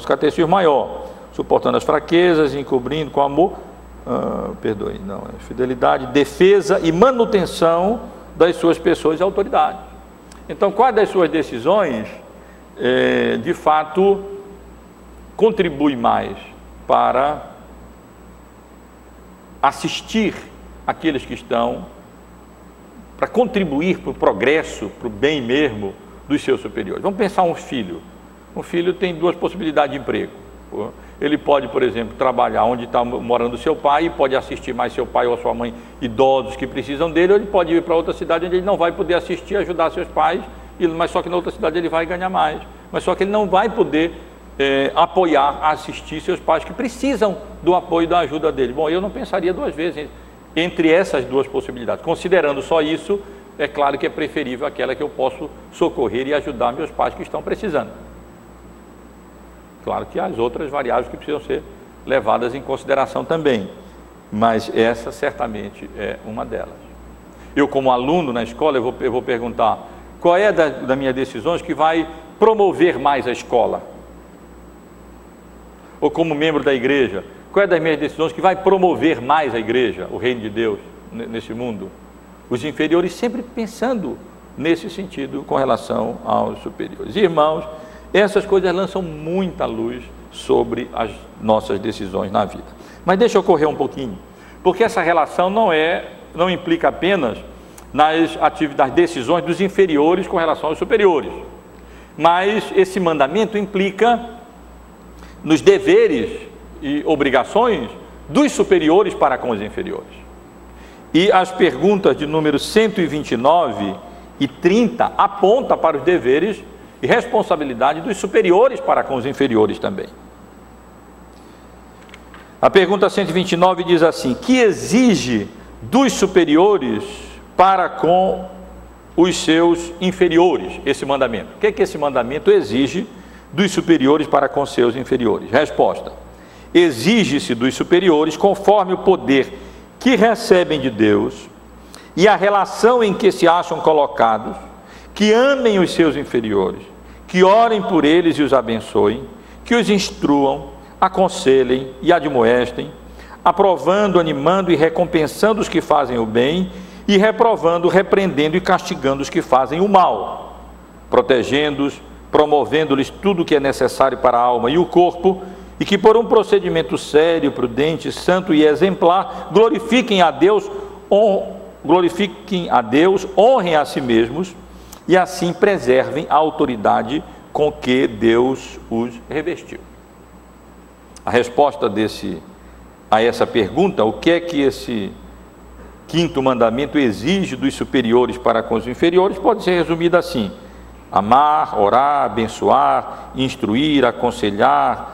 catecismo maior: suportando as fraquezas, encobrindo com amor, fidelidade, defesa e manutenção das suas pessoas e autoridades. Então, quais das suas decisões de fato contribui mais para assistir aqueles que estão, para contribuir para o progresso, para o bem mesmo dos seus superiores? Vamos pensar um filho. Um filho tem duas possibilidades de emprego. Ele pode, por exemplo, trabalhar onde está morando seu pai e pode assistir mais seu pai ou a sua mãe, idosos que precisam dele, ou ele pode ir para outra cidade onde ele não vai poder assistir, ajudar seus pais, mas só que na outra cidade ele vai ganhar mais. Mas só que ele não vai poder apoiar, assistir seus pais que precisam do apoio e da ajuda dele. Bom, eu não pensaria duas vezes entre essas duas possibilidades. Considerando só isso, é claro que é preferível aquela que eu posso socorrer e ajudar meus pais que estão precisando. Claro que há as outras variáveis que precisam ser levadas em consideração também, mas essa certamente é uma delas. Eu, como aluno na escola, eu vou perguntar: qual é das minhas decisões que vai promover mais a escola? Ou como membro da igreja, qual é das minhas decisões que vai promover mais a igreja, o reino de Deus, nesse mundo? Os inferiores sempre pensando nesse sentido com relação aos superiores. Irmãos, essas coisas lançam muita luz sobre as nossas decisões na vida. Mas deixa eu correr um pouquinho, porque essa relação não implica apenas nas decisões dos inferiores com relação aos superiores, mas esse mandamento implica nos deveres e obrigações dos superiores para com os inferiores. E as perguntas de número 129 e 30 apontam para os deveres e responsabilidade dos superiores para com os inferiores também. A pergunta 129 diz assim: que exige dos superiores para com os seus inferiores esse mandamento? O que é que esse mandamento exige dos superiores para com seus inferiores? Resposta: exige-se dos superiores, conforme o poder que recebem de Deus e a relação em que se acham colocados, que amem os seus inferiores, que orem por eles e os abençoem, que os instruam, aconselhem e admoestem, aprovando, animando e recompensando os que fazem o bem, e reprovando, repreendendo e castigando os que fazem o mal, protegendo-os, promovendo-lhes tudo o que é necessário para a alma e o corpo, e que por um procedimento sério, prudente, santo e exemplar, glorifiquem a Deus, honrem a si mesmos, e assim preservem a autoridade com que Deus os revestiu. A resposta a essa pergunta, o que é que esse quinto mandamento exige dos superiores para com os inferiores, pode ser resumida assim: amar, orar, abençoar, instruir, aconselhar,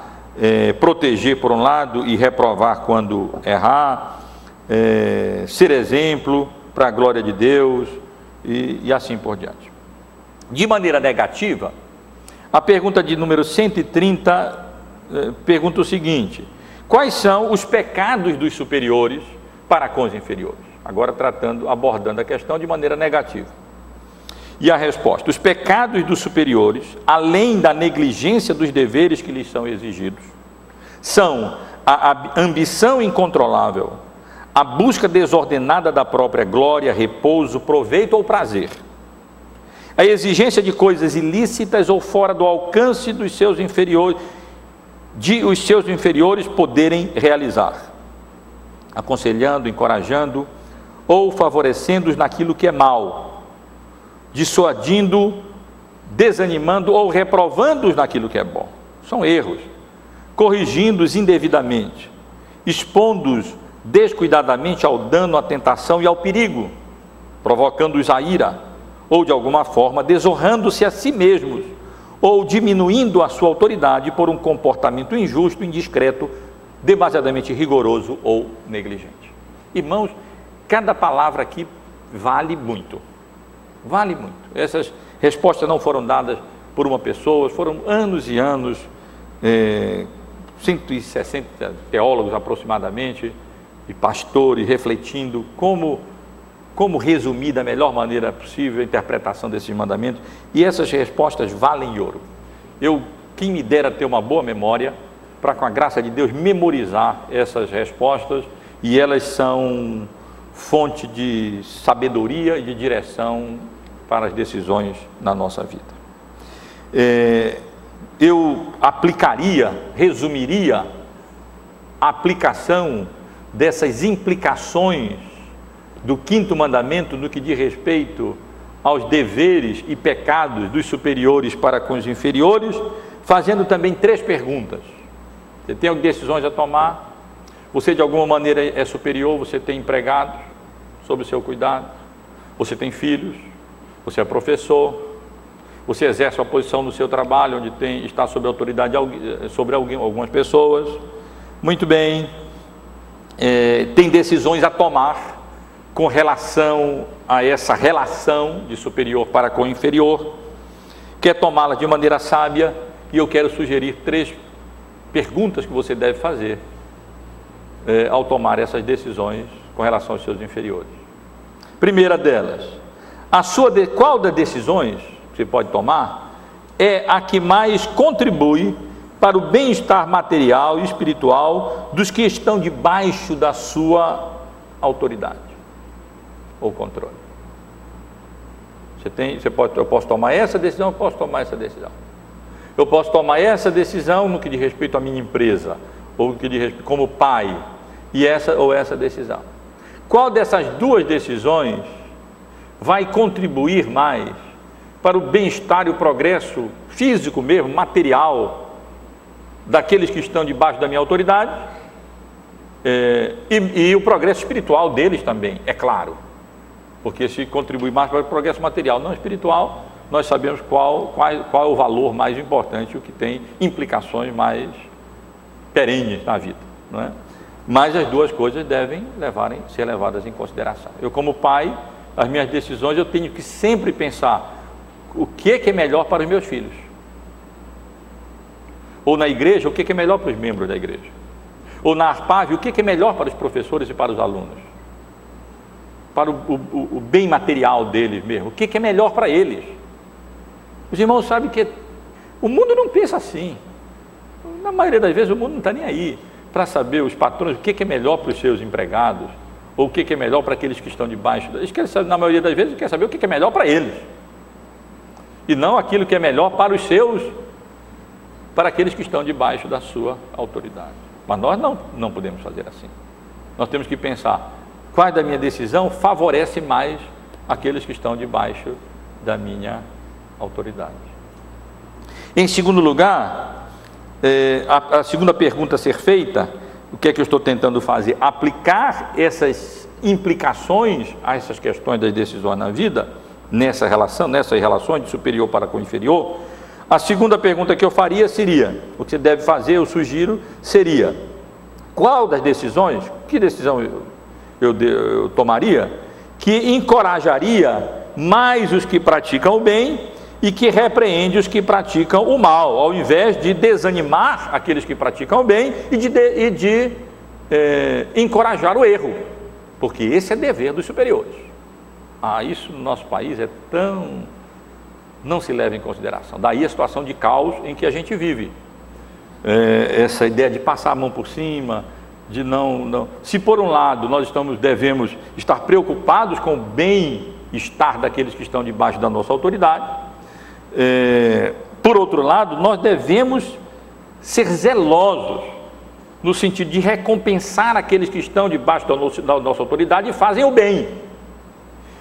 proteger por um lado e reprovar quando errar, ser exemplo para a glória de Deus e assim por diante. De maneira negativa, a pergunta de número 130 pergunta o seguinte: quais são os pecados dos superiores para com os inferiores? Agora abordando a questão de maneira negativa. E a resposta: os pecados dos superiores, além da negligência dos deveres que lhes são exigidos, são a ambição incontrolável, a busca desordenada da própria glória, repouso, proveito ou prazer, a exigência de coisas ilícitas ou fora do alcance dos seus inferiores, os seus inferiores poderem realizar, aconselhando, encorajando ou favorecendo-os naquilo que é mal, dissuadindo, desanimando ou reprovando-os naquilo que é bom. São erros. Corrigindo-os indevidamente, expondo-os descuidadamente ao dano, à tentação e ao perigo, provocando-os a ira, ou de alguma forma desonrando-se a si mesmos, ou diminuindo a sua autoridade por um comportamento injusto, indiscreto, demasiadamente rigoroso ou negligente. Irmãos, cada palavra aqui vale muito. Vale muito. Essas respostas não foram dadas por uma pessoa, foram anos e anos, 160 teólogos aproximadamente, e pastores refletindo como resumir da melhor maneira possível a interpretação desses mandamentos, e essas respostas valem ouro. Quem me dera ter uma boa memória para, com a graça de Deus, memorizar essas respostas, e elas são fonte de sabedoria e de direção para as decisões na nossa vida. Eu resumiria a aplicação dessas implicações do quinto mandamento no que diz respeito aos deveres e pecados dos superiores para com os inferiores, fazendo também 3 perguntas. Você tem decisões a tomar, você de alguma maneira é superior, você tem empregados sob o seu cuidado, você tem filhos, você é professor, você exerce uma posição no seu trabalho onde está sob a autoridade sobre algumas pessoas. Muito bem, tem decisões a tomar com relação a essa relação de superior para com inferior, quer tomá-la de maneira sábia, e eu quero sugerir 3 perguntas que você deve fazer ao tomar essas decisões com relação aos seus inferiores. Primeira delas, qual das decisões que você pode tomar é a que mais contribui para o bem-estar material e espiritual dos que estão debaixo da sua autoridade ou controle. Eu posso tomar essa decisão, eu posso tomar essa decisão. Eu posso tomar essa decisão no que diz respeito à minha empresa, ou no que diz respeito como pai, e essa ou essa decisão. Qual dessas 2 decisões vai contribuir mais para o bem-estar e o progresso físico mesmo, material, daqueles que estão debaixo da minha autoridade? E o progresso espiritual deles também, é claro, porque se contribui mais para o progresso material, não espiritual, nós sabemos qual é o valor mais importante, o que tem implicações mais perenes na vida, não é? Mas as duas coisas devem ser levadas em consideração. Eu, como pai, as minhas decisões, eu tenho que sempre pensar o que é melhor para os meus filhos. Ou na igreja, o que é melhor para os membros da igreja. Ou na ARPAV, o que é melhor para os professores e para os alunos. Para o bem material deles mesmo, o que é melhor para eles. Os irmãos sabem que o mundo não pensa assim. Na maioria das vezes o mundo não está nem aí para saber, os patrões, o que é melhor para os seus empregados, ou o que é melhor para aqueles que estão debaixo. Eles querem saber, na maioria das vezes, querem saber o que é melhor para eles. E não aquilo que é melhor para os seus, para aqueles que estão debaixo da sua autoridade. Mas nós não podemos fazer assim. Nós temos que pensar, qual da minha decisão favorece mais aqueles que estão debaixo da minha autoridade. Em segundo lugar, a segunda pergunta a ser feita, o que é que eu estou tentando fazer? Aplicar essas implicações a essas questões das decisões na vida, nessas relações de superior para com inferior. A segunda pergunta que eu faria seria, o que você deve fazer, eu sugiro, seria, qual das decisões, que decisão eu tomaria, que encorajaria mais os que praticam o bem e que repreende os que praticam o mal, ao invés de desanimar aqueles que praticam o bem e de encorajar o erro, porque esse é dever dos superiores. Isso no nosso país não se leva em consideração. Daí a situação de caos em que a gente vive. Essa ideia de passar a mão por cima, de não. Se por um lado nós devemos estar preocupados com o bem-estar daqueles que estão debaixo da nossa autoridade, por outro lado, nós devemos ser zelosos no sentido de recompensar aqueles que estão debaixo da nossa autoridade e fazem o bem.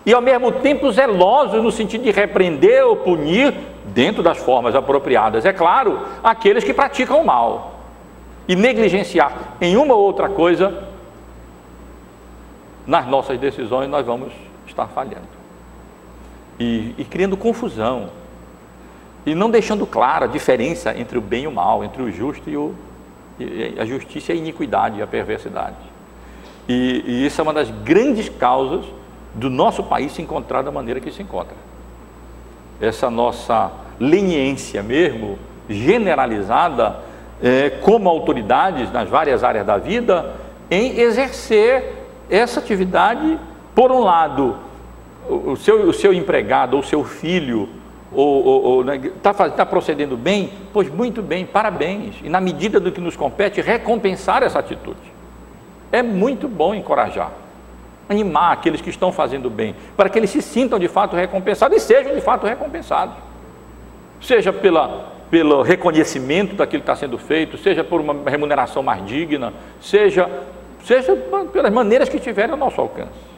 E ao mesmo tempo zelosos no sentido de repreender ou punir, dentro das formas apropriadas, é claro, aqueles que praticam o mal. E negligenciar em uma ou outra coisa, nas nossas decisões nós vamos estar falhando. E criando confusão. E não deixando clara a diferença entre o bem e o mal, entre o justo e a justiça e a iniquidade e a perversidade. E isso é uma das grandes causas do nosso país se encontrar da maneira que se encontra. Essa nossa leniência mesmo, generalizada, como autoridades nas várias áreas da vida, em exercer essa atividade, por um lado, o seu empregado ou seu filho, está procedendo bem, pois muito bem, parabéns, e na medida do que nos compete, recompensar essa atitude. É muito bom encorajar, animar aqueles que estão fazendo bem, para que eles se sintam de fato recompensados e sejam de fato recompensados, seja pelo reconhecimento daquilo que está sendo feito, seja por uma remuneração mais digna, seja pelas maneiras que tiverem ao nosso alcance.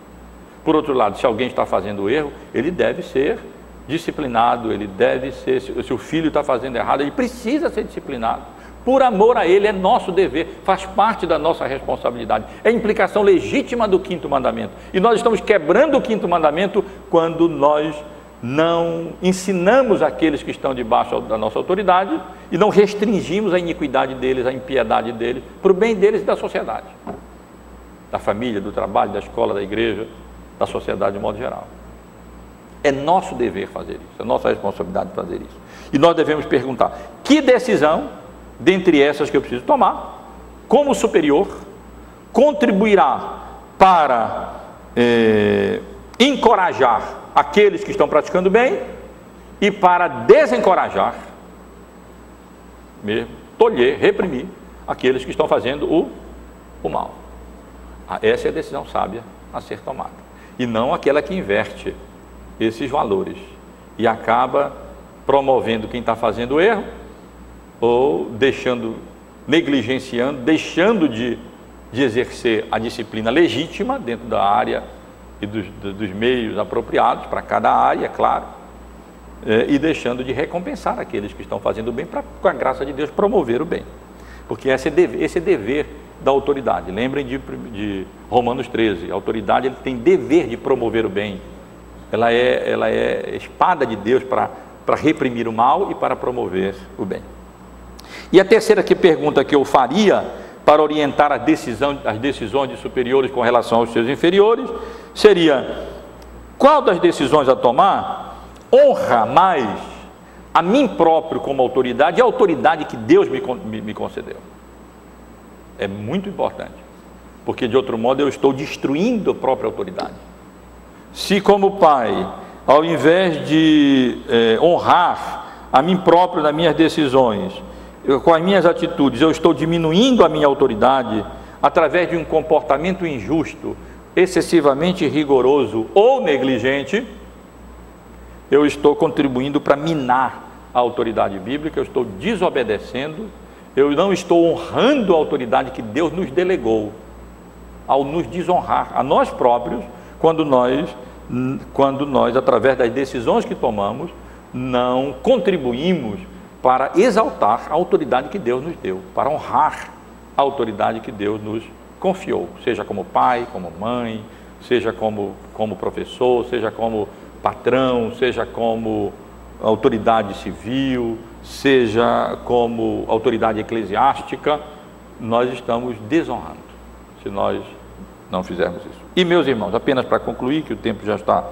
Por outro lado, se alguém está fazendo erro, ele deve ser disciplinado, ele deve ser, se o filho está fazendo errado, ele precisa ser disciplinado, por amor a ele, é nosso dever, faz parte da nossa responsabilidade, é implicação legítima do quinto mandamento, e nós estamos quebrando o quinto mandamento quando nós não ensinamos aqueles que estão debaixo da nossa autoridade e não restringimos a iniquidade deles, a impiedade deles, para o bem deles e da sociedade, da família, do trabalho, da escola, da igreja, da sociedade de modo geral. É nosso dever fazer isso, é nossa responsabilidade fazer isso. E nós devemos perguntar, que decisão, dentre essas que eu preciso tomar, como superior, contribuirá para encorajar aqueles que estão praticando bem e para desencorajar, mesmo, tolher, reprimir aqueles que estão fazendo o mal. Essa é a decisão sábia a ser tomada. E não aquela que inverte esses valores e acaba promovendo quem está fazendo o erro ou negligenciando, deixando de exercer a disciplina legítima dentro da área e dos meios apropriados para cada área, é claro, e deixando de recompensar aqueles que estão fazendo o bem para, com a graça de Deus, promover o bem. Porque esse é dever da autoridade. Lembrem de Romanos 13, a autoridade ele tem dever de promover o bem, ela é espada de Deus para reprimir o mal e para promover o bem. E a terceira pergunta que eu faria para orientar as decisões de superiores com relação aos seus inferiores seria: qual das decisões a tomar honra mais a mim próprio como autoridade e a autoridade que Deus me concedeu? É muito importante, porque de outro modo eu estou destruindo a própria autoridade. Se como pai, ao invés de honrar a mim próprio nas minhas decisões, com as minhas atitudes, eu estou diminuindo a minha autoridade através de um comportamento injusto, excessivamente rigoroso ou negligente, eu estou contribuindo para minar a autoridade bíblica, eu estou desobedecendo, eu não estou honrando a autoridade que Deus nos delegou, ao nos desonrar a nós próprios, quando nós, através das decisões que tomamos, não contribuímos para exaltar a autoridade que Deus nos deu, para honrar a autoridade que Deus nos confiou, seja como pai, como mãe, seja como professor, seja como patrão, seja como autoridade civil, seja como autoridade eclesiástica. Nós estamos desonrando se nós não fizermos isso. E meus irmãos, apenas para concluir, que o tempo já está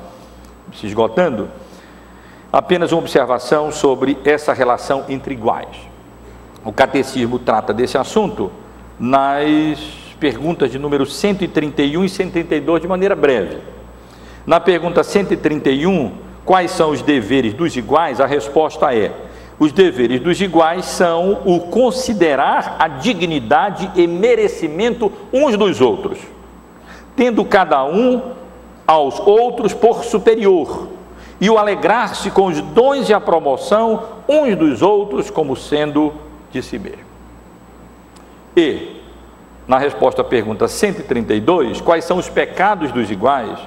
se esgotando, apenas uma observação sobre essa relação entre iguais. O catecismo trata desse assunto nas perguntas de número 131 e 132 de maneira breve. Na pergunta 131, quais são os deveres dos iguais? A resposta é: os deveres dos iguais são o considerar a dignidade e merecimento uns dos outros, tendo cada um aos outros por superior, e o alegrar-se com os dons e a promoção uns dos outros como sendo de si mesmo. E, na resposta à pergunta 132, quais são os pecados dos iguais?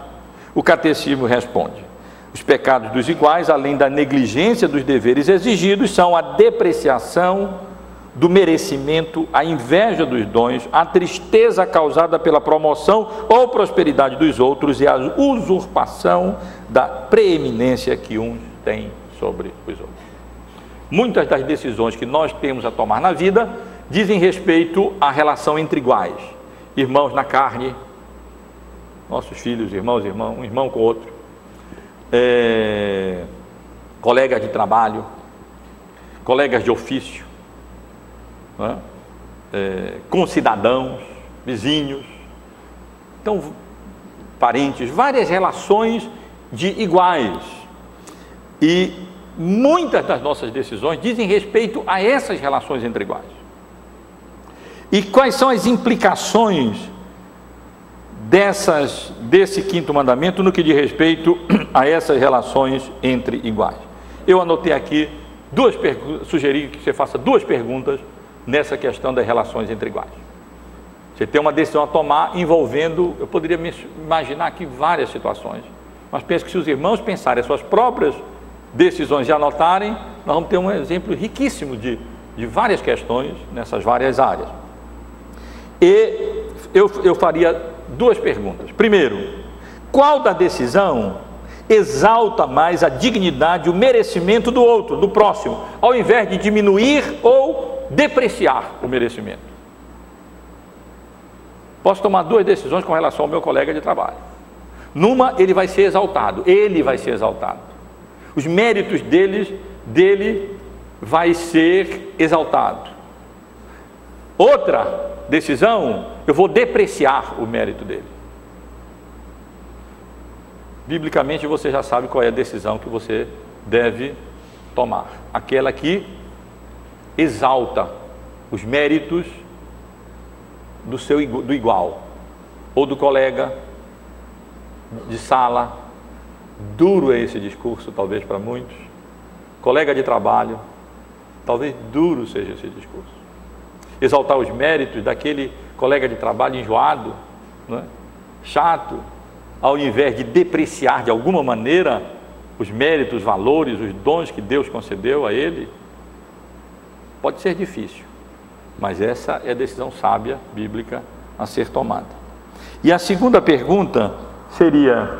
O catecismo responde: os pecados dos iguais, além da negligência dos deveres exigidos, são a depreciação do merecimento, a inveja dos dons, a tristeza causada pela promoção ou prosperidade dos outros e a usurpação da preeminência que uns têm sobre os outros. Muitas das decisões que nós temos a tomar na vida dizem respeito à relação entre iguais, irmãos na carne, nossos filhos, irmãos, um irmão com outro, colegas de trabalho, colegas de ofício, concidadãos, vizinhos, então parentes, várias relações de iguais, e muitas das nossas decisões dizem respeito a essas relações entre iguais. E quais são as implicações desse quinto mandamento no que diz respeito a essas relações entre iguais? Eu anotei aqui sugeri que você faça duas perguntas nessa questão das relações entre iguais. Você tem uma decisão a tomar envolvendo, eu poderia imaginar aqui várias situações, mas penso que se os irmãos pensarem as suas próprias decisões e anotarem, nós vamos ter um exemplo riquíssimo de várias questões nessas várias áreas. E eu faria duas perguntas. Primeiro, qual da decisão exalta mais a dignidade, o merecimento do outro, do próximo, ao invés de diminuir ou depreciar o merecimento? Posso tomar duas decisões com relação ao meu colega de trabalho. Numa, ele vai ser exaltado, os méritos dele vai ser exaltado. Outra decisão, eu vou depreciar o mérito dele. Biblicamente você já sabe qual é a decisão que você deve tomar, aquela que exalta os méritos do igual, ou do colega de sala. Duro é esse discurso, talvez para muitos. Colega de trabalho, talvez duro seja esse discurso. Exaltar os méritos daquele colega de trabalho enjoado, não é? Chato, ao invés de depreciar de alguma maneira os méritos, os valores, os dons que Deus concedeu a ele. Pode ser difícil, Mas essa é a decisão sábia, bíblica, a ser tomada. E a segunda pergunta seria,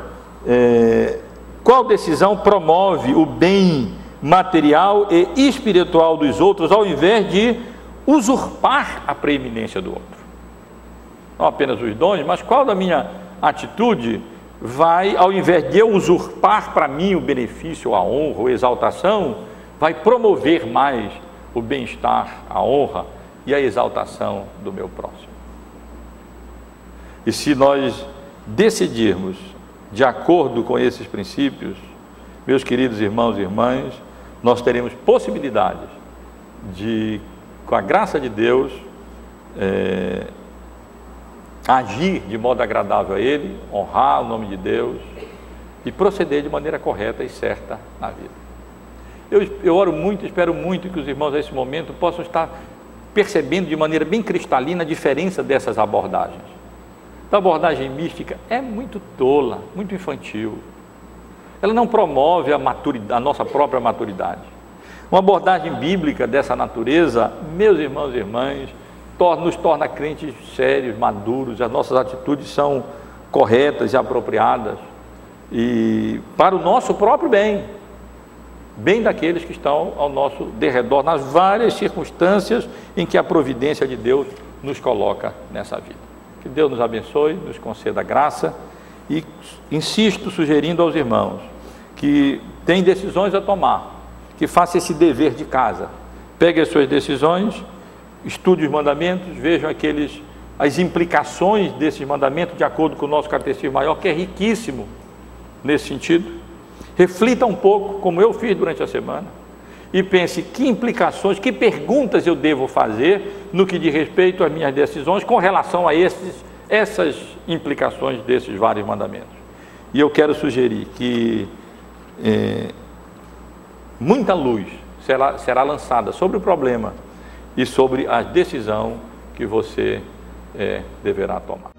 qual decisão promove o bem material e espiritual dos outros, ao invés de usurpar a preeminência do outro? Não apenas os dons, mas qual da minha atitude vai, ao invés de eu usurpar para mim o benefício, a honra, a exaltação, vai promover mais o bem-estar, a honra e a exaltação do meu próximo. E se nós decidirmos de acordo com esses princípios, meus queridos irmãos e irmãs, nós teremos possibilidades de, com a graça de Deus, agir de modo agradável a Ele, honrar o nome de Deus e proceder de maneira correta e certa na vida. Eu oro muito, espero muito que os irmãos nesse momento possam estar percebendo de maneira bem cristalina a diferença dessas abordagens. A abordagem mística é muito tola, muito infantil. Ela não promove a nossa própria maturidade. Uma abordagem bíblica dessa natureza, meus irmãos e irmãs, nos torna crentes sérios, maduros, as nossas atitudes são corretas e apropriadas, e para o nosso próprio bem, bem daqueles que estão ao nosso derredor, nas várias circunstâncias em que a providência de Deus nos coloca nessa vida. Que Deus nos abençoe, nos conceda graça, e insisto sugerindo aos irmãos que têm decisões a tomar, que façam esse dever de casa, peguem as suas decisões, estude os mandamentos, vejam as implicações desses mandamentos de acordo com o nosso catecismo maior, que é riquíssimo nesse sentido. Reflita um pouco, como eu fiz durante a semana, e pense que implicações, que perguntas eu devo fazer no que diz respeito às minhas decisões com relação a essas implicações desses vários mandamentos. E eu quero sugerir que muita luz será lançada sobre o problema e sobre a decisão que você deverá tomar.